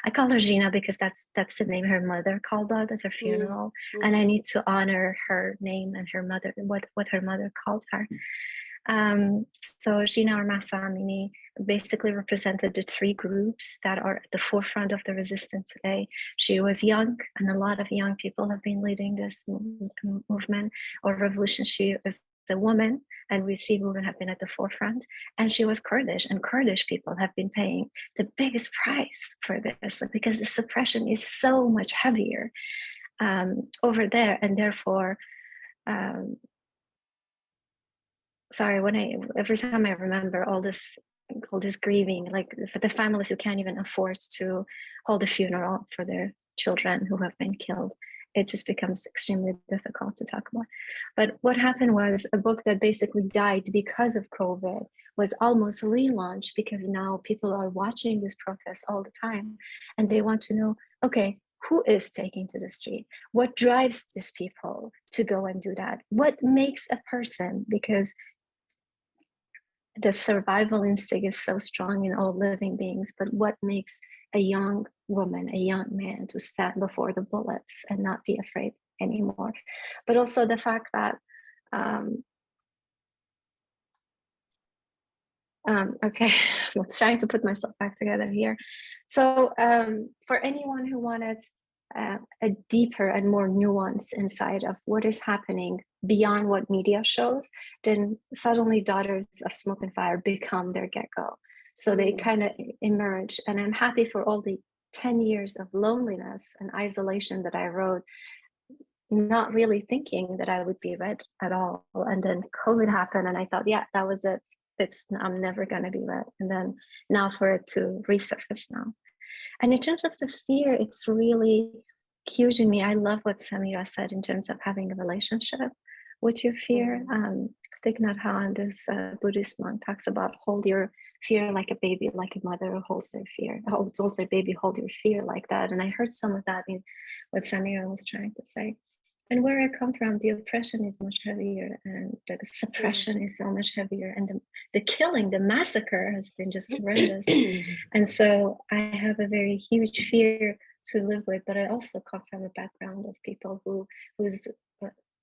I call her Gina because that's the name her mother called out at her funeral. And I need to honor her name and her mother, what her mother called her. So Gina or Mahsa basically represented the three groups that are at the forefront of the resistance today. She was young, and a lot of young people have been leading this movement or revolution. She was a woman, and we see women have been at the forefront, and she was Kurdish, and Kurdish people have been paying the biggest price for this because the suppression is so much heavier over there, and therefore every time I remember all this grieving, like for the families who can't even afford to hold a funeral for their children who have been killed, it just becomes extremely difficult to talk about. But what happened was a book that basically died because of COVID was almost relaunched, because now people are watching this protest all the time, and they want to know, okay, who is taking to the street? What drives these people to go and do that? What makes a person, because the survival instinct is so strong in all living beings, but what makes a young woman, a young man to stand before the bullets and not be afraid anymore? But also the fact that, okay, I'm trying to put myself back together here. So for anyone who wanted a deeper and more nuance inside of what is happening beyond what media shows, then suddenly Daughters of Smoke and Fire become their get-go. So they kind of emerge, and I'm happy for all the 10 years of loneliness and isolation that I wrote, not really thinking that I would be read at all. And then COVID happened, and I thought, yeah, that was it. I'm never gonna be read. And then now for it to resurface now. And in terms of the fear, it's really huge in me. I love what Samira said in terms of having a relationship with your fear. Thich Nhat Hanh, this Buddhist monk, talks about hold your fear like a baby, like a mother holds their fear. Holds their baby, hold your fear like that. And I heard some of that in what Samira was trying to say. And where I come from, the oppression is much heavier, and the suppression is so much heavier, and the killing, the massacre has been just horrendous. And so I have a very huge fear to live with, but I also come from a background of people whose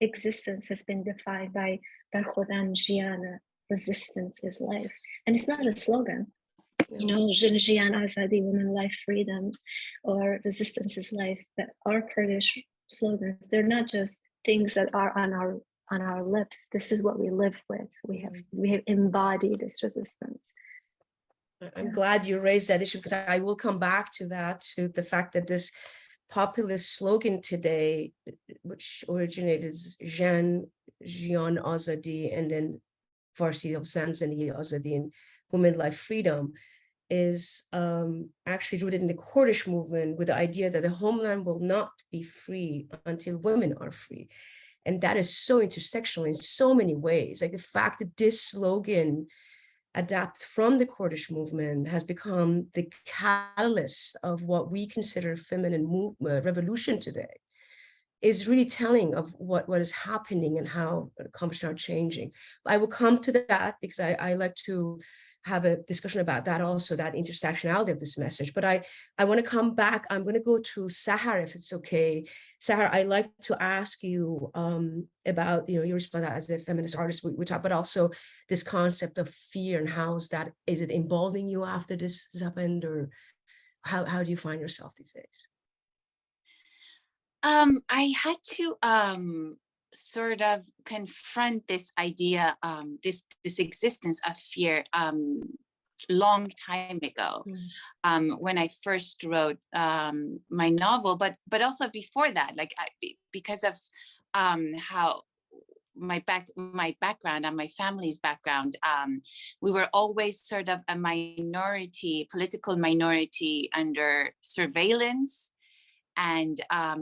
existence has been defined by Khodam Jiana, resistance is life. And it's not a slogan. You know, Jin Jian Azadi, women, life, freedom, or resistance is life, that are Kurdish slogans. They're not just things that are on our lips. This is what we live with. We have embodied this resistance. I'm glad you raised that issue, because I will come back to that, to the fact that this populist slogan today, which originated Jan Jian Azadi and then Farsi of Zan Zendegi Azadi and women, life, freedom, is actually rooted in the Kurdish movement, with the idea that the homeland will not be free until women are free. And that is so intersectional in so many ways. Like the fact that this slogan adapted from the Kurdish movement has become the catalyst of what we consider feminine movement revolution today is really telling of what is happening and how conversations are changing. I will come to that, because I like to have a discussion about that also, that intersectionality of this message. But I want to come back. I'm going to go to Sahar, if it's okay. Sahar, I'd like to ask you about, your response as a feminist artist. We talk, but also this concept of fear, and is it emboldening you after this has happened, or how do you find yourself these days? I had to sort of confront this idea, this existence of fear long time ago, when I first wrote my novel, but also before that, like because of how my background and my family's background, we were always sort of a political minority under surveillance. And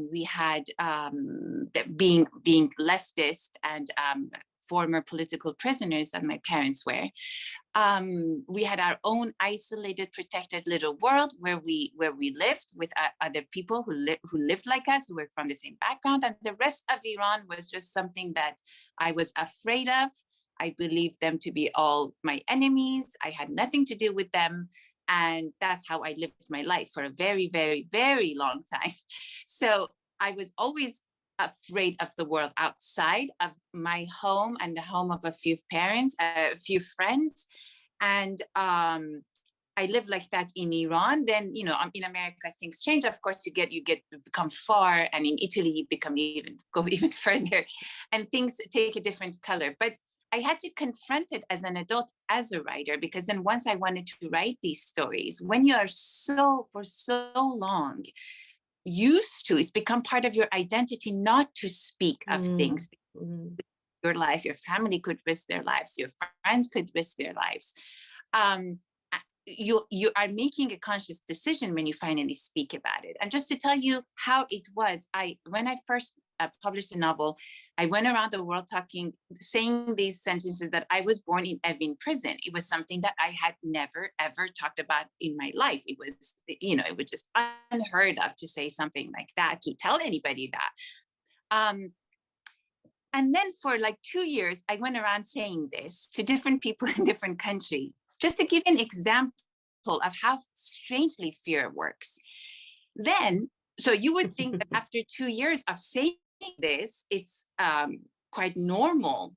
we had being leftist and former political prisoners, that my parents were. We had our own isolated, protected little world where we lived with other people who lived like us, who were from the same background, and the rest of Iran was just something that I was afraid of. I believed them to be all my enemies. I had nothing to do with them. And that's how I lived my life for a very, very, very long time. So I was always afraid of the world outside of my home and the home of a few parents, a few friends. And I lived like that in Iran. Then, in America, things change. Of course, you become far, and in Italy, you go even further, and things take a different color. But I had to confront it as an adult, as a writer, because then once I wanted to write these stories, when you are for so long used to, it's become part of your identity not to speak of things. Your life, your family could risk their lives, your friends could risk their lives. You are making a conscious decision when you finally speak about it. And just to tell you how it was, when I first published a novel, I went around the world saying these sentences that I was born in Evin prison. It was something that I had never, ever talked about in my life. It was, it was just unheard of to say something like that, to tell anybody that. And then for like 2 years, I went around saying this to different people in different countries, just to give an example of how strangely fear works. Then, so you would think that after 2 years of saying this, it's quite normal.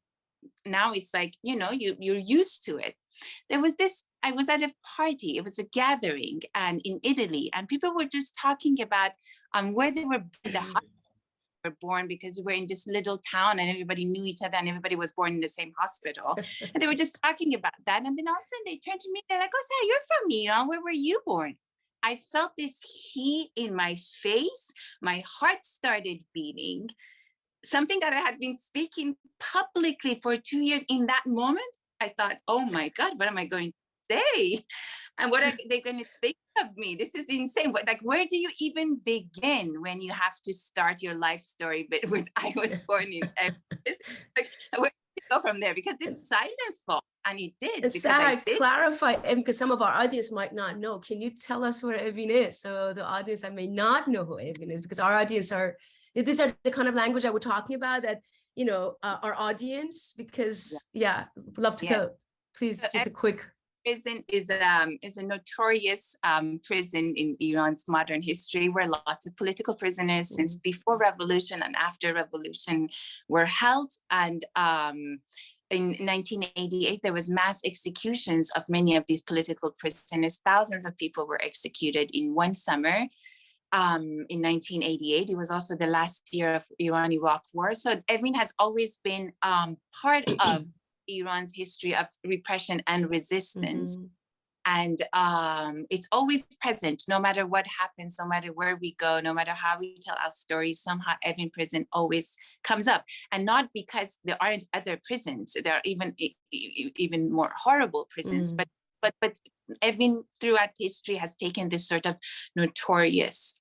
Now it's like, you're used to it. There was I was at a party, it was a gathering, and in Italy, and people were just talking about where they were born, because we were in this little town and everybody knew each other and everybody was born in the same hospital. And they were just talking about that. And then all of a sudden they turned to me, they're like, "Oh, Sarah, you're from Iran. Where were you born?" I felt this heat in my face. My heart started beating. Something that I had been speaking publicly for 2 years. In that moment, I thought, oh my God, what am I going to say? And what are they going to think of me? This is insane. But where do you even begin when you have to start your life story with I was born in where do you go from there? Because this silence falls, and it did. Sarah, clarify, because some of our audience might not know. Can you tell us where Evin is? So the audience that may not know who Evin is, because our audience are these are the kind of language that we're talking about, that, you know, our audience, because love to tell, please, So just a quick. Prison is a notorious prison in Iran's modern history, where lots of political prisoners since before revolution and after revolution were held. And in 1988, there was mass executions of many of these political prisoners. Thousands of people were executed in one summer. In 1988, it was also the last year of Iran-Iraq war. So Evin has always been part of Iran's history of repression and resistance. And it's always present, no matter what happens, no matter where we go, no matter how we tell our stories, somehow Evin prison always comes up. And not because there aren't other prisons, there are even more horrible prisons, but Evin throughout history has taken this sort of notorious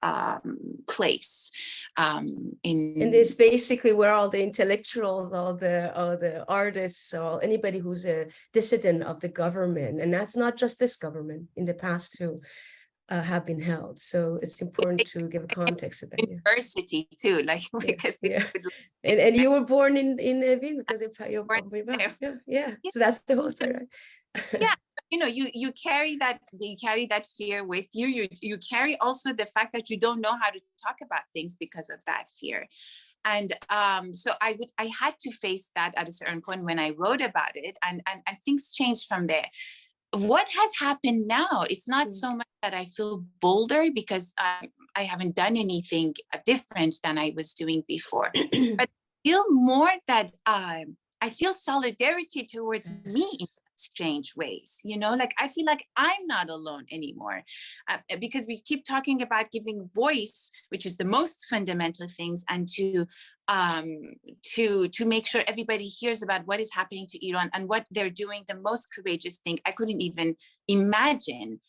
place. And it's basically where all the intellectuals, all the artists, or anybody who's a dissident of the government, and that's not just this government, in the past too, have been held. So it's important to give a context to that. University too, like, because and you were born in Evin because you're born there. So that's the whole thing, right? You know, you carry that fear with you. You carry also the fact that you don't know how to talk about things because of that fear. And so I had to face that at a certain point when I wrote about it, and things changed from there. What has happened now, it's not so much that I feel bolder because I haven't done anything different than I was doing before, but I feel more that I feel solidarity towards me in strange ways, you know, like I feel like I'm not alone anymore, because we keep talking about giving voice, which is the most fundamental things, and to make sure everybody hears about what is happening to Iran and what they're doing. The most courageous thing, I couldn't even imagine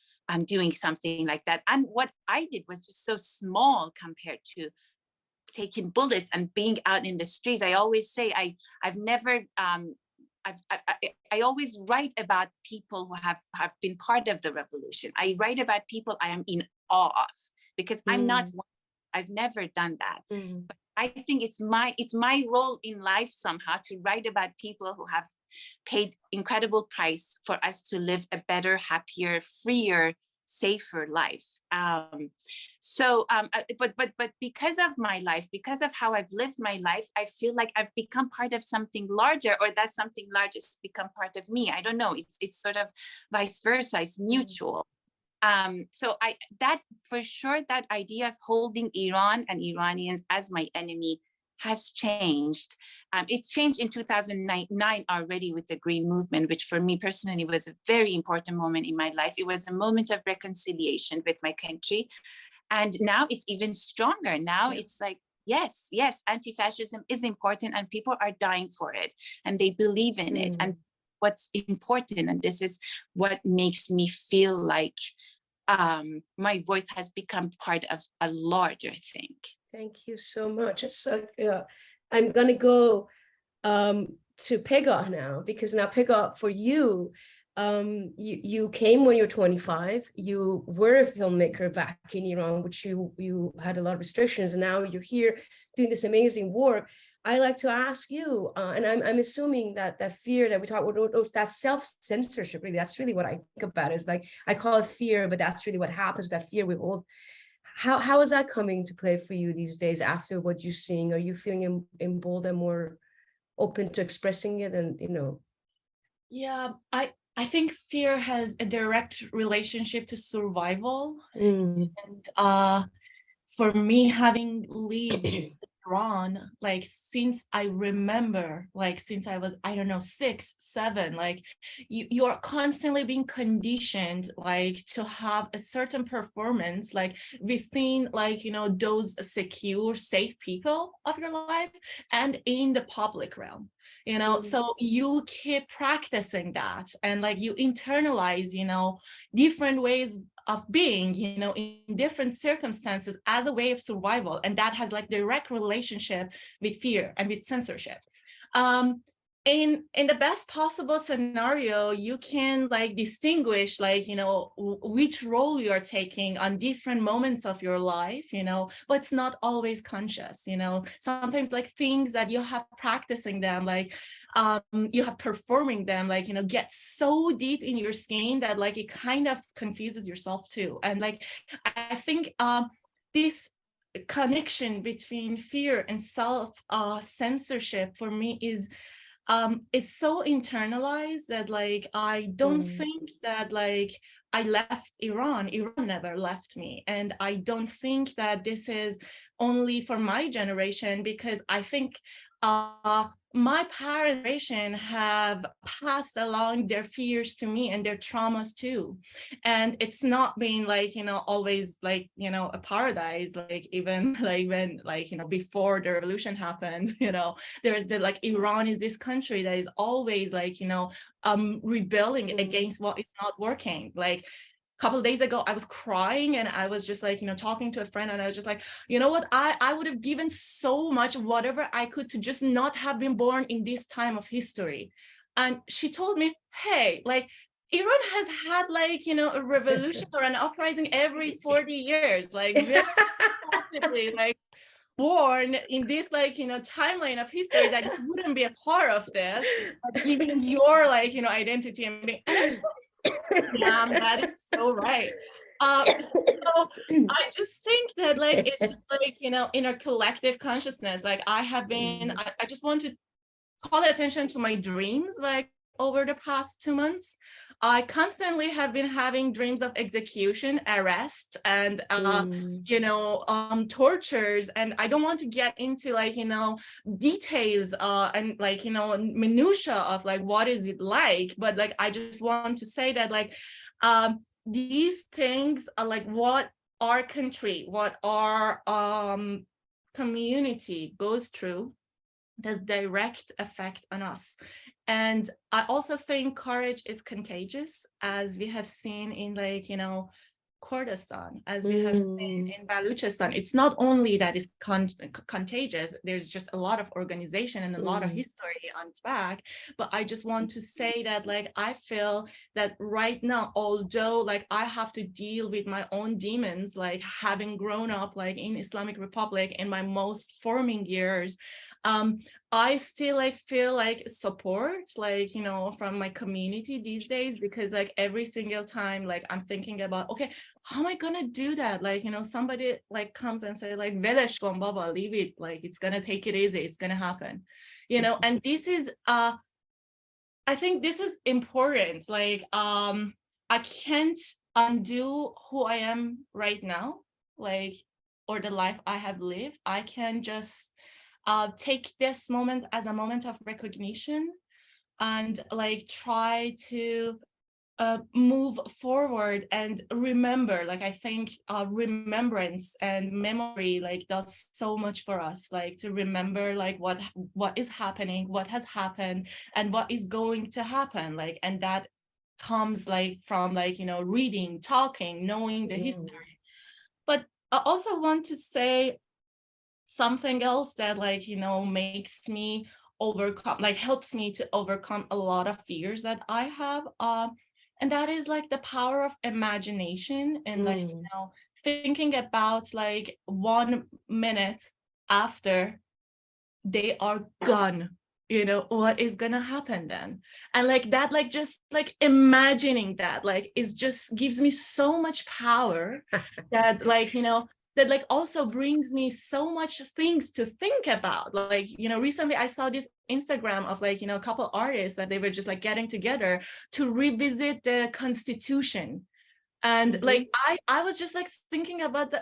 doing something like that. And what I did was just so small compared to taking bullets and being out in the streets. I always say I've never I always write about people who have been part of the revolution. I write about people I am in awe of, because I'm not one. I've never done that. But I think it's my role in life somehow to write about people who have paid incredible price for us to live a better, happier, freer, safer life. But because of my life, because of how I've lived my life, I feel like I've become part of something larger, or that something larger has become part of me. I don't know. It's sort of vice versa. It's mutual. So that for sure, that idea of holding Iran and Iranians as my enemy has changed. It's changed in 2009 already with the Green Movement, which for me personally was a very important moment in my life. It was a moment of reconciliation with my country. And now it's even stronger. Now it's like, yes, anti-fascism is important and people are dying for it and they believe in it. And what's important, and this is what makes me feel like my voice has become part of a larger thing. Thank you so much. So, I'm going to go to Pegah now, because now Pegah, for you, you came when you were 25. You were a filmmaker back in Iran, which you had a lot of restrictions, and now you're here doing this amazing work. I like to ask you, and I'm assuming that fear that we talk about, that self-censorship, really, that's really what I think about. Is like, I call it fear, but that's really what happens, that fear we hold. How is that coming to play for you these days after what you're seeing? Are you feeling emboldened and more open to expressing it? And, you know. Yeah, I think fear has a direct relationship to survival. And for me, having lived Iran, like since I remember, like since I was, I don't know, 6, 7, like you are constantly being conditioned, like to have a certain performance, like within, like, you know, those secure, safe people of your life and in the public realm, you know. So you keep practicing that, and like you internalize, you know, different ways of being, you know, in different circumstances as a way of survival. And that has like direct relationship with fear and with censorship. in the best possible scenario, you can like distinguish like, you know, which role you're taking on different moments of your life, you know, but it's not always conscious, you know. Sometimes like things that you have practicing them, like you have performing them, like, you know, get so deep in your skin that like it kind of confuses yourself too. And like, I think this connection between fear and self censorship for me is it's so internalized that like I don't think that like I left Iran never left me, and I don't think that this is only for my generation, because I think my parents' generation have passed along their fears to me and their traumas too. And it's not been like, you know, always like, you know, a paradise, like even like when like, you know, before the revolution happened, you know, there's the like Iran is this country that is always like, you know, rebelling against what is not working. Like couple of days ago, I was crying and I was just like, you know, talking to a friend, and I was just like, you know what, I would have given so much, whatever I could, to just not have been born in this time of history. And she told me, hey, like Iran has had like, you know, a revolution or an uprising every 40 years, like very possibly like born in this like, you know, timeline of history that you wouldn't be a part of this, given your like, you know, identity. And I was just yeah, that is so right. So I just think that like it's just like, you know, in our collective consciousness, like I have been, I just want to call attention to my dreams like over the past 2 months. I constantly have been having dreams of execution, arrest, and you know, tortures. And I don't want to get into like, you know, details and like, you know, minutia of like what is it like, but like I just want to say that like these things are like what our country, what our community goes through, there's direct effect on us. And I also think courage is contagious, as we have seen in like, you know, Kurdistan, as we have seen in Baluchistan. It's not only that it's contagious, there's just a lot of organization and a lot of history on its back. But I just want to say that like I feel that right now, although like I have to deal with my own demons, like having grown up like in Islamic Republic in my most forming years, I still like feel like support, like, you know, from my community these days, because like every single time like I'm thinking about, okay, how am I gonna do that? Like, you know, somebody like comes and say like, "Velesh kon baba, leave it, like it's gonna take it easy, it's gonna happen," you know. And this is I think this is important. Like I can't undo who I am right now, like, or the life I have lived. I can just take this moment as a moment of recognition and like try to move forward and remember. Like I think remembrance and memory like does so much for us, like to remember like what is happening, what has happened, and what is going to happen, like, and that comes like from like, you know, reading, talking, knowing the history. But I also want to say something else that like, you know, makes me overcome, like helps me to overcome a lot of fears that I have, and that is like the power of imagination and like, you know, thinking about like 1 minute after they are gone, you know, what is gonna happen then. And like that, like just like imagining that like is just gives me so much power that like, you know, that like also brings me so much things to think about. Like, you know, recently I saw this Instagram of like, you know, a couple artists that they were just like getting together to revisit the Constitution. And like I was just like thinking about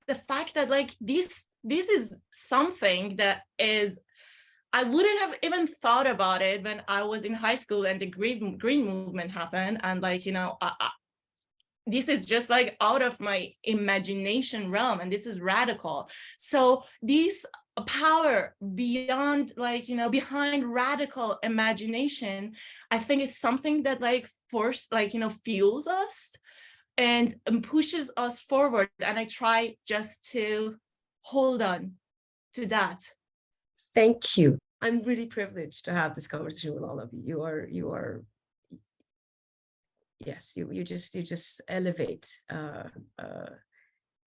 the fact that like this is something that is, I wouldn't have even thought about it when I was in high school and the green movement happened. And like, you know, this is just like out of my imagination realm, and this is radical. So this power beyond like, you know, behind radical imagination, I think is something that like like, you know, fuels us and pushes us forward. And I try just to hold on to that. Thank you. I'm really privileged to have this conversation with all of you. You are, yes, you just elevate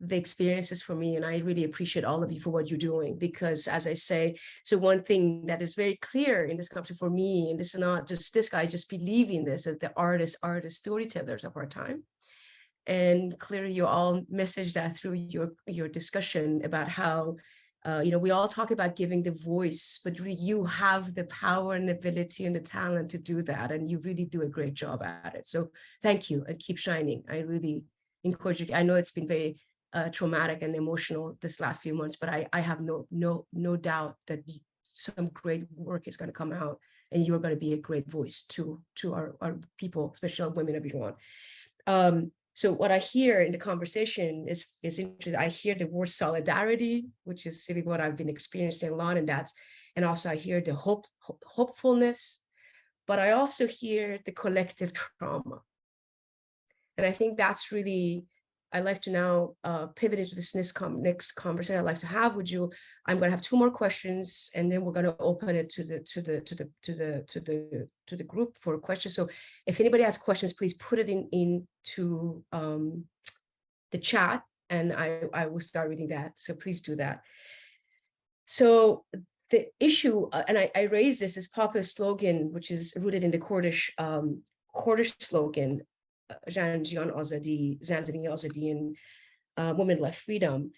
the experiences for me, and I really appreciate all of you for what you're doing, because as I say, so one thing that is very clear in this conversation for me, and this is not just this guy, just believing this, as the artists are the storytellers of our time. And clearly you all message that through your discussion about how we all talk about giving the voice, but really you have the power and ability and the talent to do that, and you really do a great job at it. So thank you, and keep shining. I really encourage you. I know it's been very traumatic and emotional this last few months, but I have no doubt that some great work is going to come out, and you are going to be a great voice to our people, especially our women of Iran. So what I hear in the conversation is interesting. I hear the word solidarity, which is really what I've been experiencing a lot, and also I hear the hopefulness, but I also hear the collective trauma. And I think that's really, I'd like to now pivot into this next conversation I'd like to have with you. I'm going to have 2 more questions, and then we're going to open it to the group for questions. So if anybody has questions, please put it into the chat, and I will start reading that. So please do that. So the issue, and I raised this popular slogan, which is rooted in the Kurdish slogan, Zan Jiyan Azadi, Zan Zindagi Azadi, and women left freedom.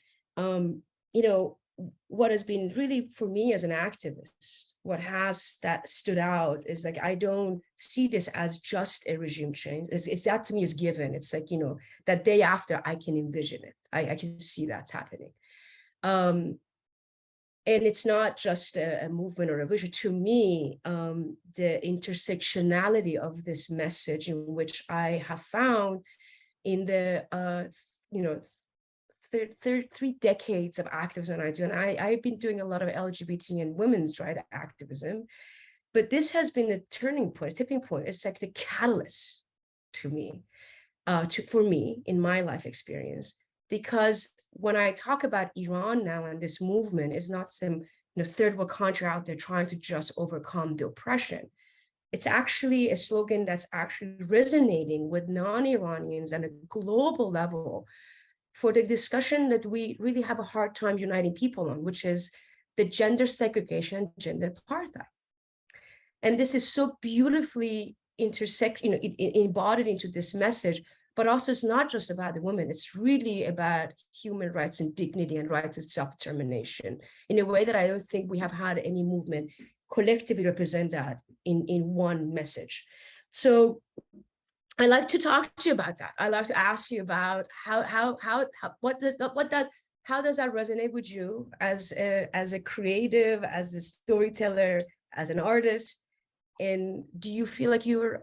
What has been really, for me as an activist, what has that stood out is like, I don't see this as just a regime change. It's that to me is given. It's like, that day after I can envision it. I can see that's happening. And it's not just a movement or a vision. To me, the intersectionality of this message, in which I have found in the 3 decades of activism I do, and I've been doing a lot of LGBT and women's rights activism, but this has been a turning point, a tipping point. It's like the catalyst to me, for me in my life experience. Because when I talk about Iran now, and this movement is not some third world country out there trying to just overcome the oppression. It's actually a slogan that's actually resonating with non-Iranians on a global level for the discussion that we really have a hard time uniting people on, which is the gender segregation, gender apartheid. And this is so beautifully embodied into this message. But also, it's not just about the women. It's really about human rights and dignity and right to self-determination in a way that I don't think we have had any movement collectively represent that in one message. So I like to talk to you about that. I like to ask you about how does that resonate with you as a creative, as a storyteller, as an artist? And do you feel like you're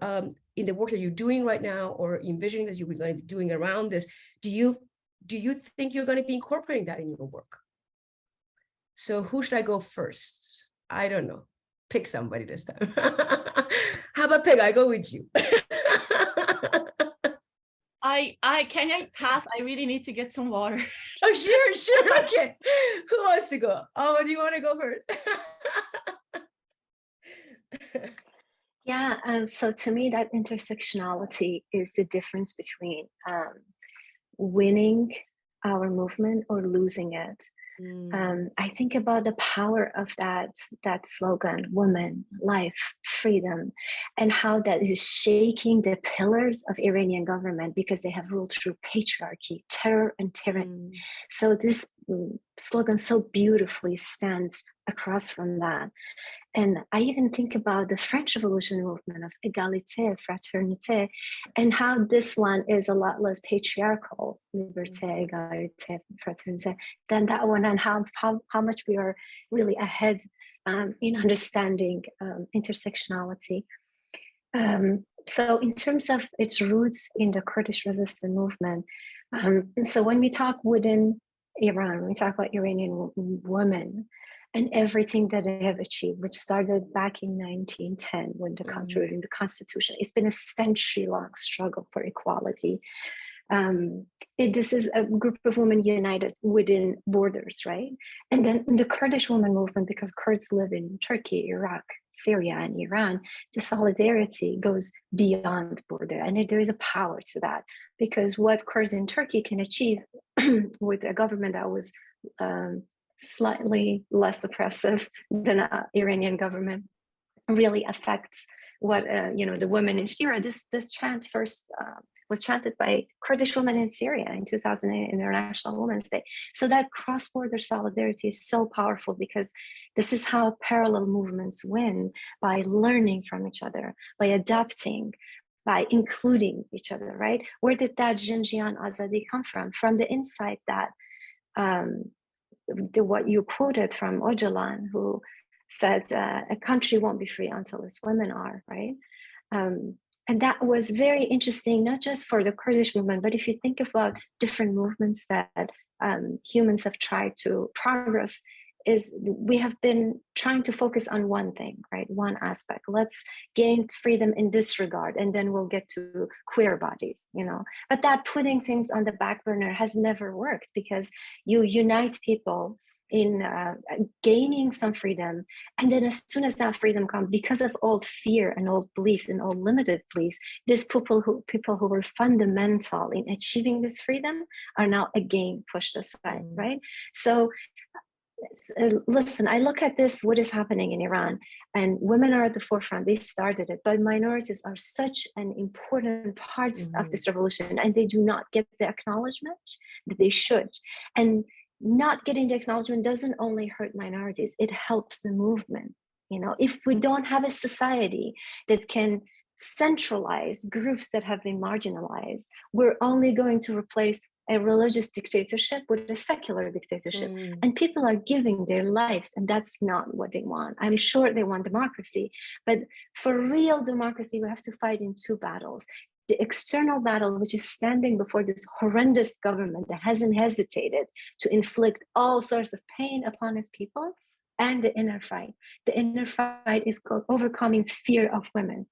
in the work that you're doing right now, or envisioning that you're going to be doing around this, do you think you're going to be incorporating that in your work? So who should I go first? I don't know. Pick somebody this time. How about Pegah? I go with you. Can I pass? I really need to get some water. Oh, sure. Okay. Who wants to go? Oh, do you want to go first? Yeah, so to me, that intersectionality is the difference between winning our movement or losing it. I think about the power of that slogan, woman, life, freedom, and how that is shaking the pillars of Iranian government, because they have ruled through patriarchy, terror, and tyranny. So this slogan so beautifully stands across from that. And I even think about the French Revolution movement of égalité, fraternité, and how this one is a lot less patriarchal, liberté, égalité, fraternité, than that one, and how much we are really ahead in understanding intersectionality. So in terms of its roots in the Kurdish resistance movement, so when we talk within Iran, we talk about Iranian women, and everything that they have achieved, which started back in 1910 when the country, in the constitution. It's been a century-long struggle for equality. This is a group of women united within borders, right? And then the Kurdish women movement, because Kurds live in Turkey, Iraq, Syria, and Iran, the solidarity goes beyond border. And there is a power to that, because what Kurds in Turkey can achieve with a government that was slightly less oppressive than the Iranian government really affects what the women in Syria. This chant first was chanted by Kurdish women in Syria in 2008 International Women's Day. So that cross-border solidarity is so powerful, because this is how parallel movements win, by learning from each other, by adapting, by including each other, right? Where did that Jinjian Azadi come from? From the insight that what you quoted from Öcalan, who said a country won't be free until its women are, right? And that was very interesting, not just for the Kurdish movement, but if you think about different movements that humans have tried to progress, is we have been trying to focus on one thing, right? One aspect. Let's gain freedom in this regard, and then we'll get to queer bodies, But that putting things on the back burner has never worked, because you unite people in gaining some freedom, and then as soon as that freedom comes, because of old fear and old beliefs and old limited beliefs, these people who were fundamental in achieving this freedom are now again pushed aside, right? So listen, I look at this, what is happening in Iran, and women are at the forefront. They started it, but minorities are such an important part of this revolution, and they do not get the acknowledgement that they should. And not getting the acknowledgement doesn't only hurt minorities, it helps the movement. If we don't have a society that can centralize groups that have been marginalized, we're only going to replace a religious dictatorship with a secular dictatorship. And people are giving their lives, and that's not what they want. I'm sure they want democracy, but for real democracy, we have to fight in two battles. The external battle, which is standing before this horrendous government that hasn't hesitated to inflict all sorts of pain upon its people, and the inner fight. The inner fight is called overcoming fear of women,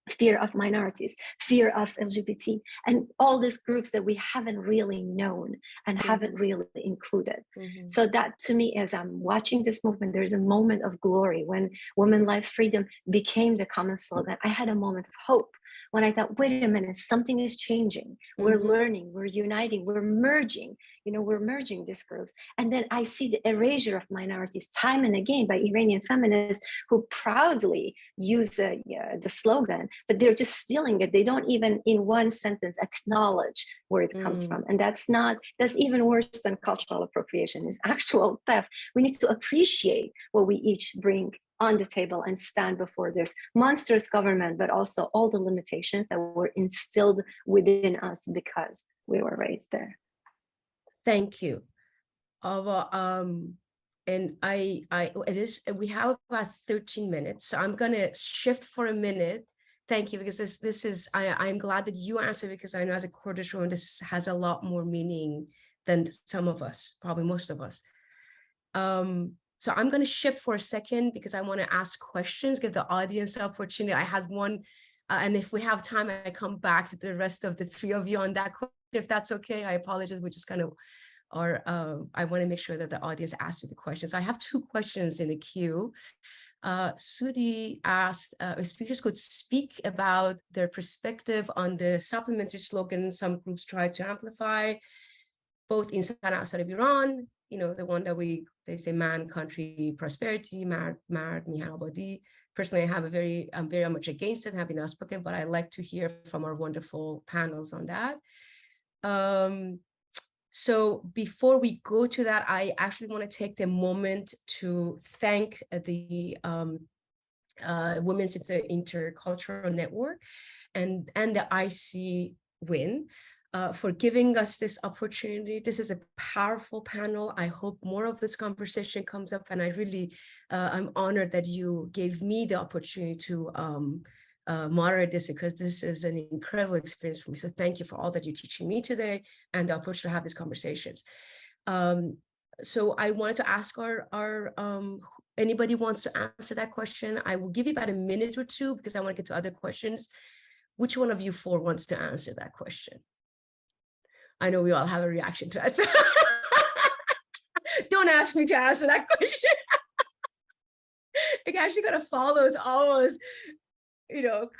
fear of minorities, fear of LGBT, and all these groups that we haven't really known and haven't really included. So that, to me, as I'm watching this movement, there's a moment of glory. When Women, Life, Freedom became the common slogan, I had a moment of hope, when I thought, wait a minute, something is changing. We're learning, we're uniting, we're merging, we're merging these groups. And then I see the erasure of minorities time and again by Iranian feminists who proudly use the slogan, but they're just stealing it. They don't even in one sentence acknowledge where it comes from. And that's even worse than cultural appropriation, is actual theft. We need to appreciate what we each bring on the table and stand before this monstrous government, but also all the limitations that were instilled within us because we were raised there. Thank you, Ava. And we have about 13 minutes, so I'm gonna shift for a minute. Thank you, because this is I'm glad that you answered, because I know as a Kurdish woman, this has a lot more meaning than some of us, probably most of us. So I'm going to shift for a second, because I want to ask questions, give the audience the opportunity. I had one, and if we have time, I come back to the rest of the three of you on that question. If that's okay, I apologize. We just kind of I want to make sure that the audience asks you the questions. I have two questions in the queue. Sudi asked if speakers could speak about their perspective on the supplementary slogan some groups try to amplify, both inside and outside of Iran. The one that they say man, country, prosperity, Mard, Mihal Abadi. Personally, I'm very much against it, have been outspoken, but I like to hear from our wonderful panels on that. So before we go to that, I actually want to take the moment to thank the Women's Intercultural Network and the IC WIN for giving us this opportunity. This is a powerful panel. I hope more of this conversation comes up, and I really, I'm honored that you gave me the opportunity to moderate this, because this is an incredible experience for me. So thank you for all that you're teaching me today and the opportunity to have these conversations. So I wanted to ask anybody wants to answer that question. I will give you about a minute or two, because I want to get to other questions. Which one of you four wants to answer that question? I know we all have a reaction to it. So don't ask me to answer that question. I actually got to follow those almost,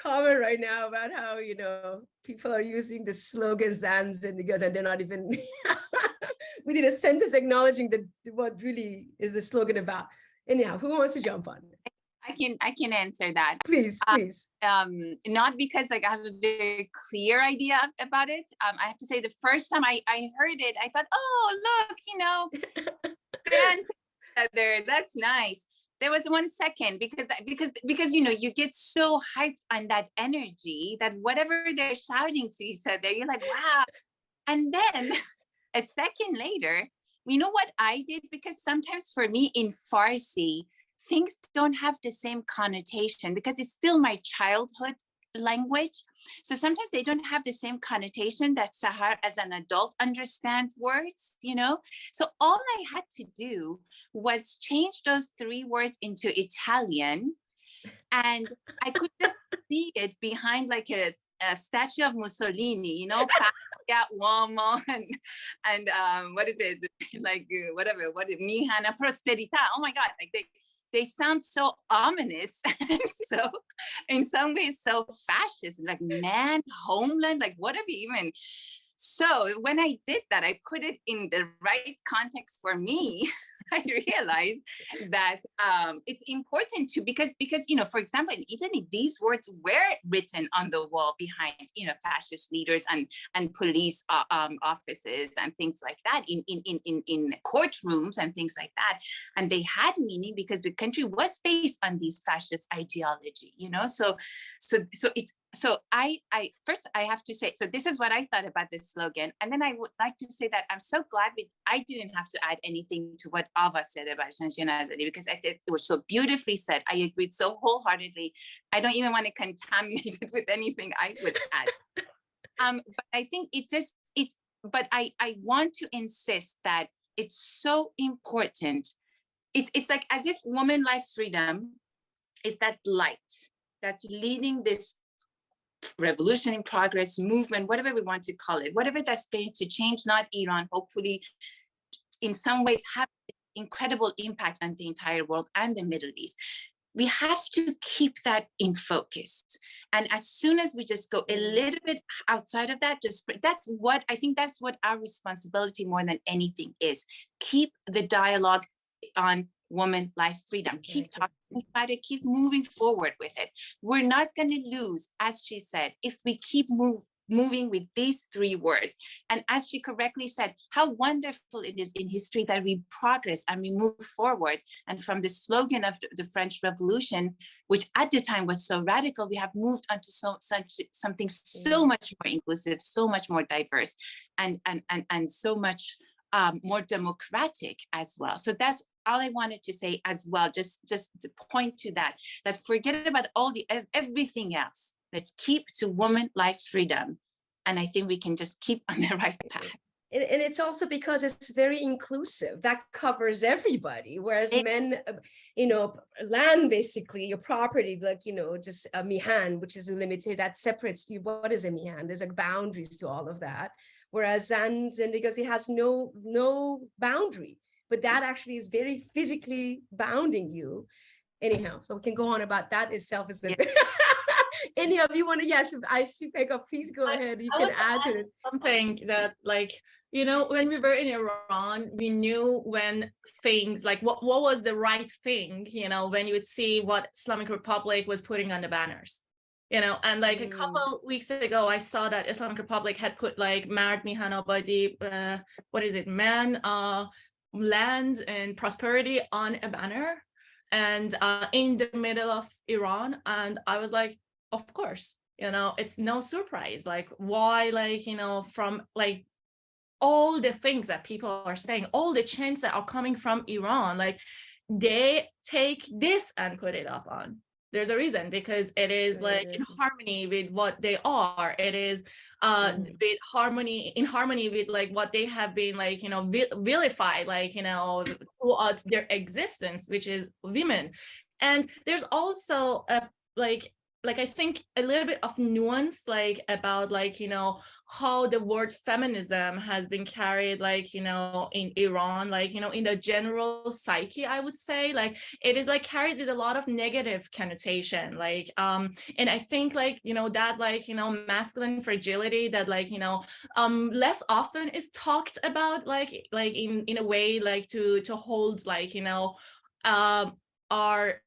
comment right now about how, people are using the slogans and they're not even, we need a sentence acknowledging that what really is the slogan about. Anyhow, who wants to jump on? I can answer that. Please. Not because like I have a very clear idea about it. I have to say the first time I heard it, I thought, oh, look, that's nice. There was 1 second because you get so hyped on that energy that whatever they're shouting to each other, you're like, wow. And then a second later, you know what I did? Because sometimes for me in Farsi, things don't have the same connotation because it's still my childhood language. So sometimes they don't have the same connotation that Sahar as an adult understands words, So all I had to do was change those 3 words into Italian, and I could just see it behind like a statue of Mussolini, Paglia uomo and what is it? Like whatever, Mihana prosperità. Oh my God, like they sound so ominous and so in some ways so fascist, like man, homeland, like whatever even. So when I did that, I put it in the right context for me. I realized that it's important to because for example in Italy these words were written on the wall behind fascist leaders and police offices and things like that in courtrooms and things like that, and they had meaning because the country was based on these fascist ideology. So I first I have to say, so this is what I thought about this slogan, and then I would like to say that I'm so glad I didn't have to add anything to what Ava said about Shanshinaazali, because I think it was so beautifully said. I agreed so wholeheartedly. I don't even want to contaminate it with anything I would add. But I think but I want to insist that it's so important. It's like as if woman life freedom is that light that's leading this revolution in progress movement, whatever we want to call it, whatever that's going to change, not Iran, hopefully in some ways have incredible impact on the entire world and the Middle East. We have to keep that in focus. And as soon as we just go a little bit outside of that, that's what our responsibility more than anything is. Keep the dialogue on woman, life, freedom. Keep talking about it, keep moving forward with it. We're not going to lose, as she said, if we keep moving with these 3 words. And as she correctly said, how wonderful it is in history that we progress and we move forward. And from the slogan of the French Revolution, which at the time was so radical, we have moved on to something so much more inclusive, so much more diverse, and so much more democratic as well. So that's all I wanted to say as well, just to point to that forget about everything else. Let's keep to woman, life, freedom. And I think we can just keep on the right path. And it's also because it's very inclusive. That covers everybody. Whereas men, land, basically, your property, like, just a mihan, which is limited, that separates you. What is a mihan? There's like boundaries to all of that. Whereas Zan's, and because it has no boundary, but that actually is very physically bounding you. Anyhow, so we can go on about that itself. Is the Anyhow, if you want to, yes, I see Pegah, please go ahead. You can add to this. Something that, like, when we were in Iran, we knew when things like what was the right thing, when you would see what Islamic Republic was putting on the banners. And like a couple weeks ago, I saw that Islamic Republic had put like Mard Mihan Abadi, what is it, man, land and prosperity on a banner, and in the middle of Iran. And I was like, of course, it's no surprise. Like, why, like, from like all the things that people are saying, all the chants that are coming from Iran, like they take this and put it up on. There's a reason, because it is like in harmony with what they are. It is in harmony with like what they have been like, vilified, like, throughout their existence, which is women. And there's also a like like I think a little bit of nuance, like about like, you know, how the word feminism has been carried, like, you know, in Iran, like, you know, in the general psyche, I would say, like it is like carried with a lot of negative connotation, like and I think like, you know, that like, you know, masculine fragility that like, you know, less often is talked about, like in a way like to hold like, you know, our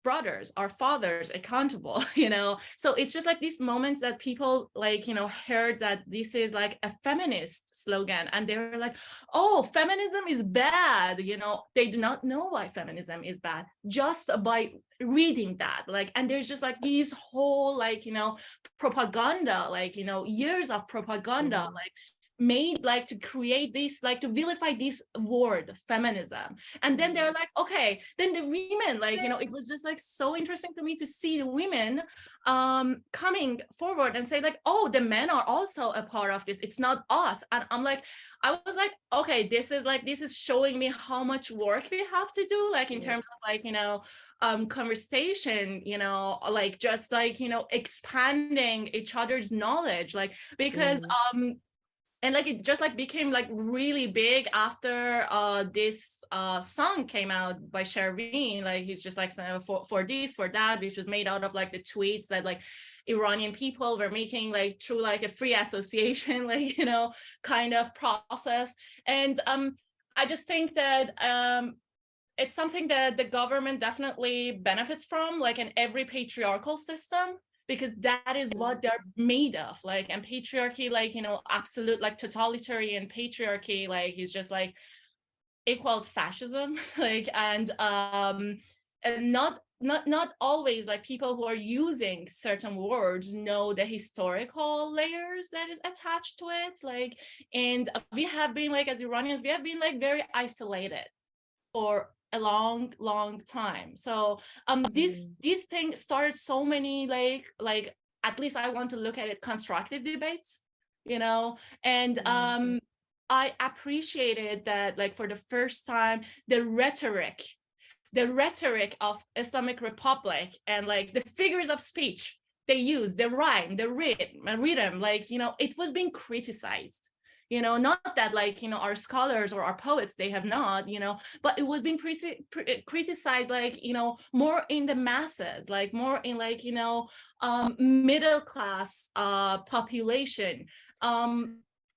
brothers, our fathers accountable, you know. So it's just like these moments that people like, you know, heard that this is like a feminist slogan and they were like, oh, feminism is bad, you know. They do not know why feminism is bad just by reading that, like, and there's just like these whole like, you know, propaganda, like, you know, years of propaganda like made like to create this, like to vilify this word feminism. And then they're like, okay, then the women, like, you know, it was just like so interesting to me to see the women coming forward and say like, oh, the men are also a part of this, it's not us. And I'm like, I was like, okay, this is showing me how much work we have to do, like in terms of like, you know, conversation, you know, like just like, you know, expanding each other's knowledge, like because and like it just like became like really big after this song came out by Shervin, like he's just like for this, for that, which was made out of like the tweets that like Iranian people were making like through like a free association, like, you know, kind of process. And I just think that it's something that the government definitely benefits from, like in every patriarchal system, because that is what they're made of, like, and patriarchy, like, you know, absolute like totalitarian patriarchy, like is just like equals fascism, like, and not always like people who are using certain words know the historical layers that is attached to it, like, and we have been like, as Iranians, we have been like very isolated for a long time. So this thing started so many like at least I want to look at it constructive debates, you know, and I appreciated that, like, for the first time the rhetoric of Islamic Republic and like the figures of speech they use, the rhyme, the rhythm, like, you know, it was being criticized. You know, not that like, you know, our scholars or our poets, they have not, you know, but it was being criticized, like, you know, more in the masses, like more in like, you know, middle class population.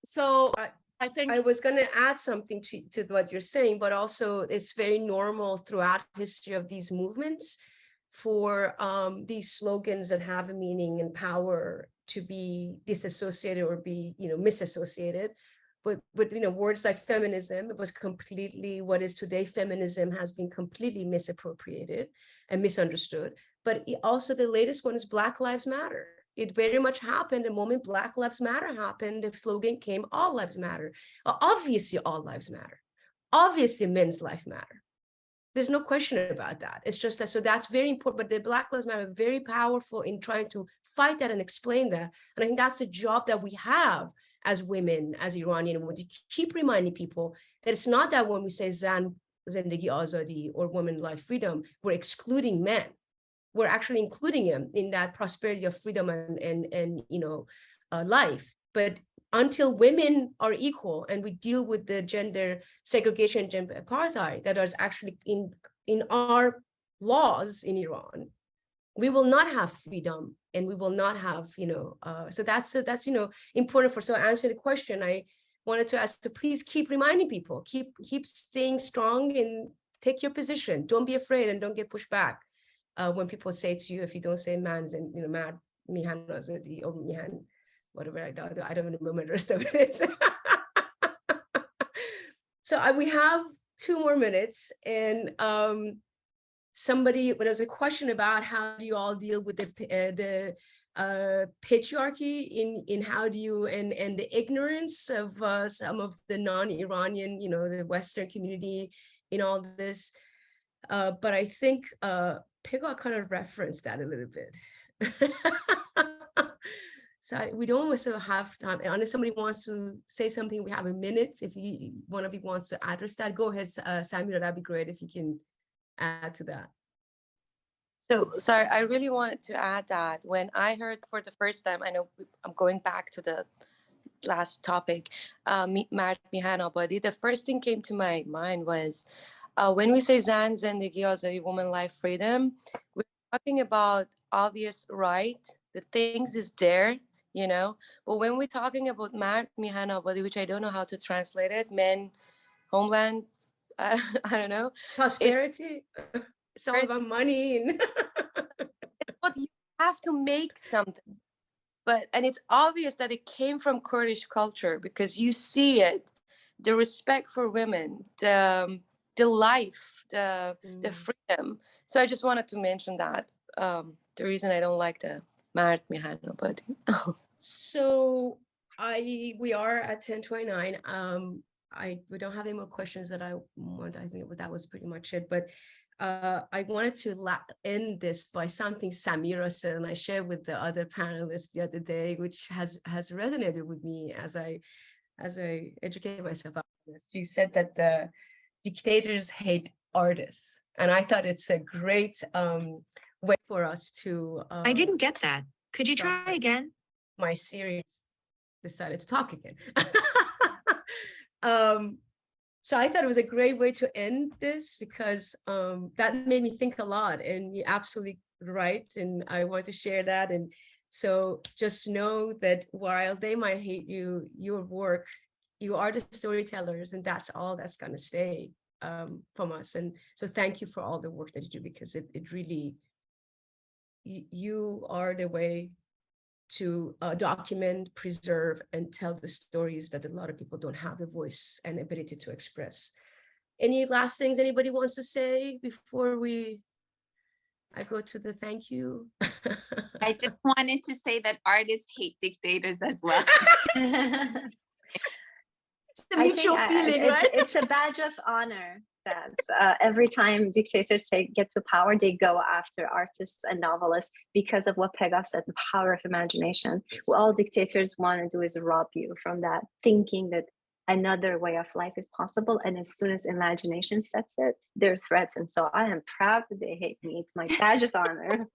So I think I was going to add something to what you're saying, but also it's very normal throughout history of these movements for these slogans that have a meaning and power to be disassociated or be, you know, misassociated. But you know, words like feminism, it was completely, what is today feminism has been completely misappropriated and misunderstood. But also the latest one is Black Lives Matter. It very much happened the moment Black Lives Matter happened, the slogan came, all lives matter. Obviously, all lives matter. Obviously, men's life matter. There's no question about that. It's just that, so that's very important. But the Black Lives Matter are very powerful in trying to fight that and explain that. And I think that's a job that we have as women, as Iranian women, to keep reminding people that it's not that when we say Zan Zindagi Azadi or women life freedom, we're excluding men. We're actually including them in that prosperity of freedom and you know, life. But until women are equal and we deal with the gender segregation, gender apartheid that is actually in our laws in Iran, we will not have freedom and we will not have, you know, so that's you know, important for, so answer the question I wanted to ask, to please keep reminding people, keep staying strong and take your position. Don't be afraid and don't get pushed back. When people say to you, if you don't say man's and, you know, mad, mihan azadi or mihan, whatever, I don't even remember the rest of it is. So we have 2 more minutes, and but there was a question about how do you all deal with the patriarchy in how do you, and the ignorance of some of the non-Iranian, you know, the Western community in all this. But I think Pegah kind of referenced that a little bit. So we don't also have time. Unless somebody wants to say something, we have a minute. If one of you wants to address that, go ahead, Samira, that'd be great if you can add to that. So, sorry, I really wanted to add that when I heard for the first time, I know I'm going back to the last topic, Mert Mihan Abadi, the first thing came to my mind was when we say Zan Zendegi Azadi, woman life freedom, we're talking about obvious right, the things is there, you know, but when we're talking about Mert Mihan Abadi, which I don't know how to translate it, men, homeland, I don't know. Prosperity. It's all about money. But you have to make something. And it's obvious that it came from Kurdish culture because you see it, the respect for women, the life, the freedom. So I just wanted to mention that. The reason I don't like the Mert Mihano, but so we are at 10:29. We don't have any more questions that I want. I think that was pretty much it. But I wanted to end this by something Samira said, and I shared with the other panelists the other day, which has resonated with me as I educate myself on this. She said that the dictators hate artists, and I thought it's a great way for us to. I didn't get that. Could you try again? My series decided to talk again. So I thought it was a great way to end this because that made me think a lot, and you're absolutely right. And I want to share that. And so just know that while they might hate you, your work, you are the storytellers, and that's all that's going to stay from us. And so thank you for all the work that you do, because it really, you are the way to document, preserve, and tell the stories that a lot of people don't have the voice and ability to express. Any last things anybody wants to say before I go to the thank you? I just wanted to say that artists hate dictators as well. It's the mutual feeling, right? It's a badge of honor that every time dictators get to power, they go after artists and novelists because of what Pegah said, the power of imagination. What all dictators want to do is rob you from that thinking that another way of life is possible. And as soon as imagination sets it, they're threats. And so I am proud that they hate me. It's my badge of honor.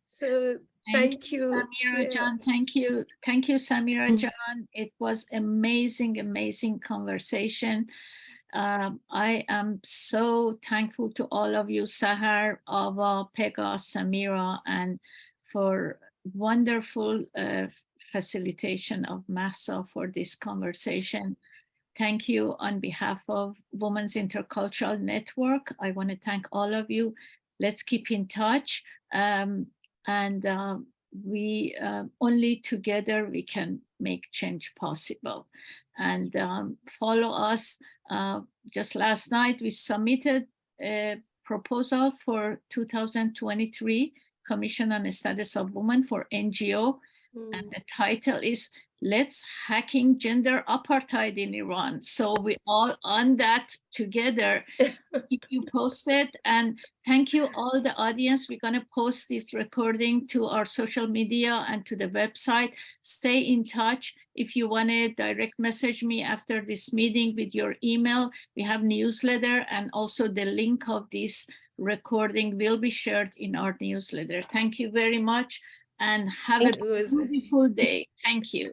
So thank you, Samira Jan. Thank you, Samira Jan. It was amazing conversation. I am so thankful to all of you, Sahar, Ava, Pegah, Samira, and for wonderful facilitation of Mahsa for this conversation. Thank you on behalf of Women's Intercultural Network. I want to thank all of you. Let's keep in touch. We only together we can make change possible. And follow us. Just last night we submitted a proposal for 2023 Commission on the Status of Women for NGO, and the title is Let's Hacking Gender Apartheid in Iran. So we all on that together. Keep you posted, and thank you all the audience. We're going to post this recording to our social media and to the website. Stay in touch. If you want to direct message me after this meeting with your email, we have newsletter, and also the link of this recording will be shared in our newsletter. Thank you very much, and have a beautiful day. Thank you.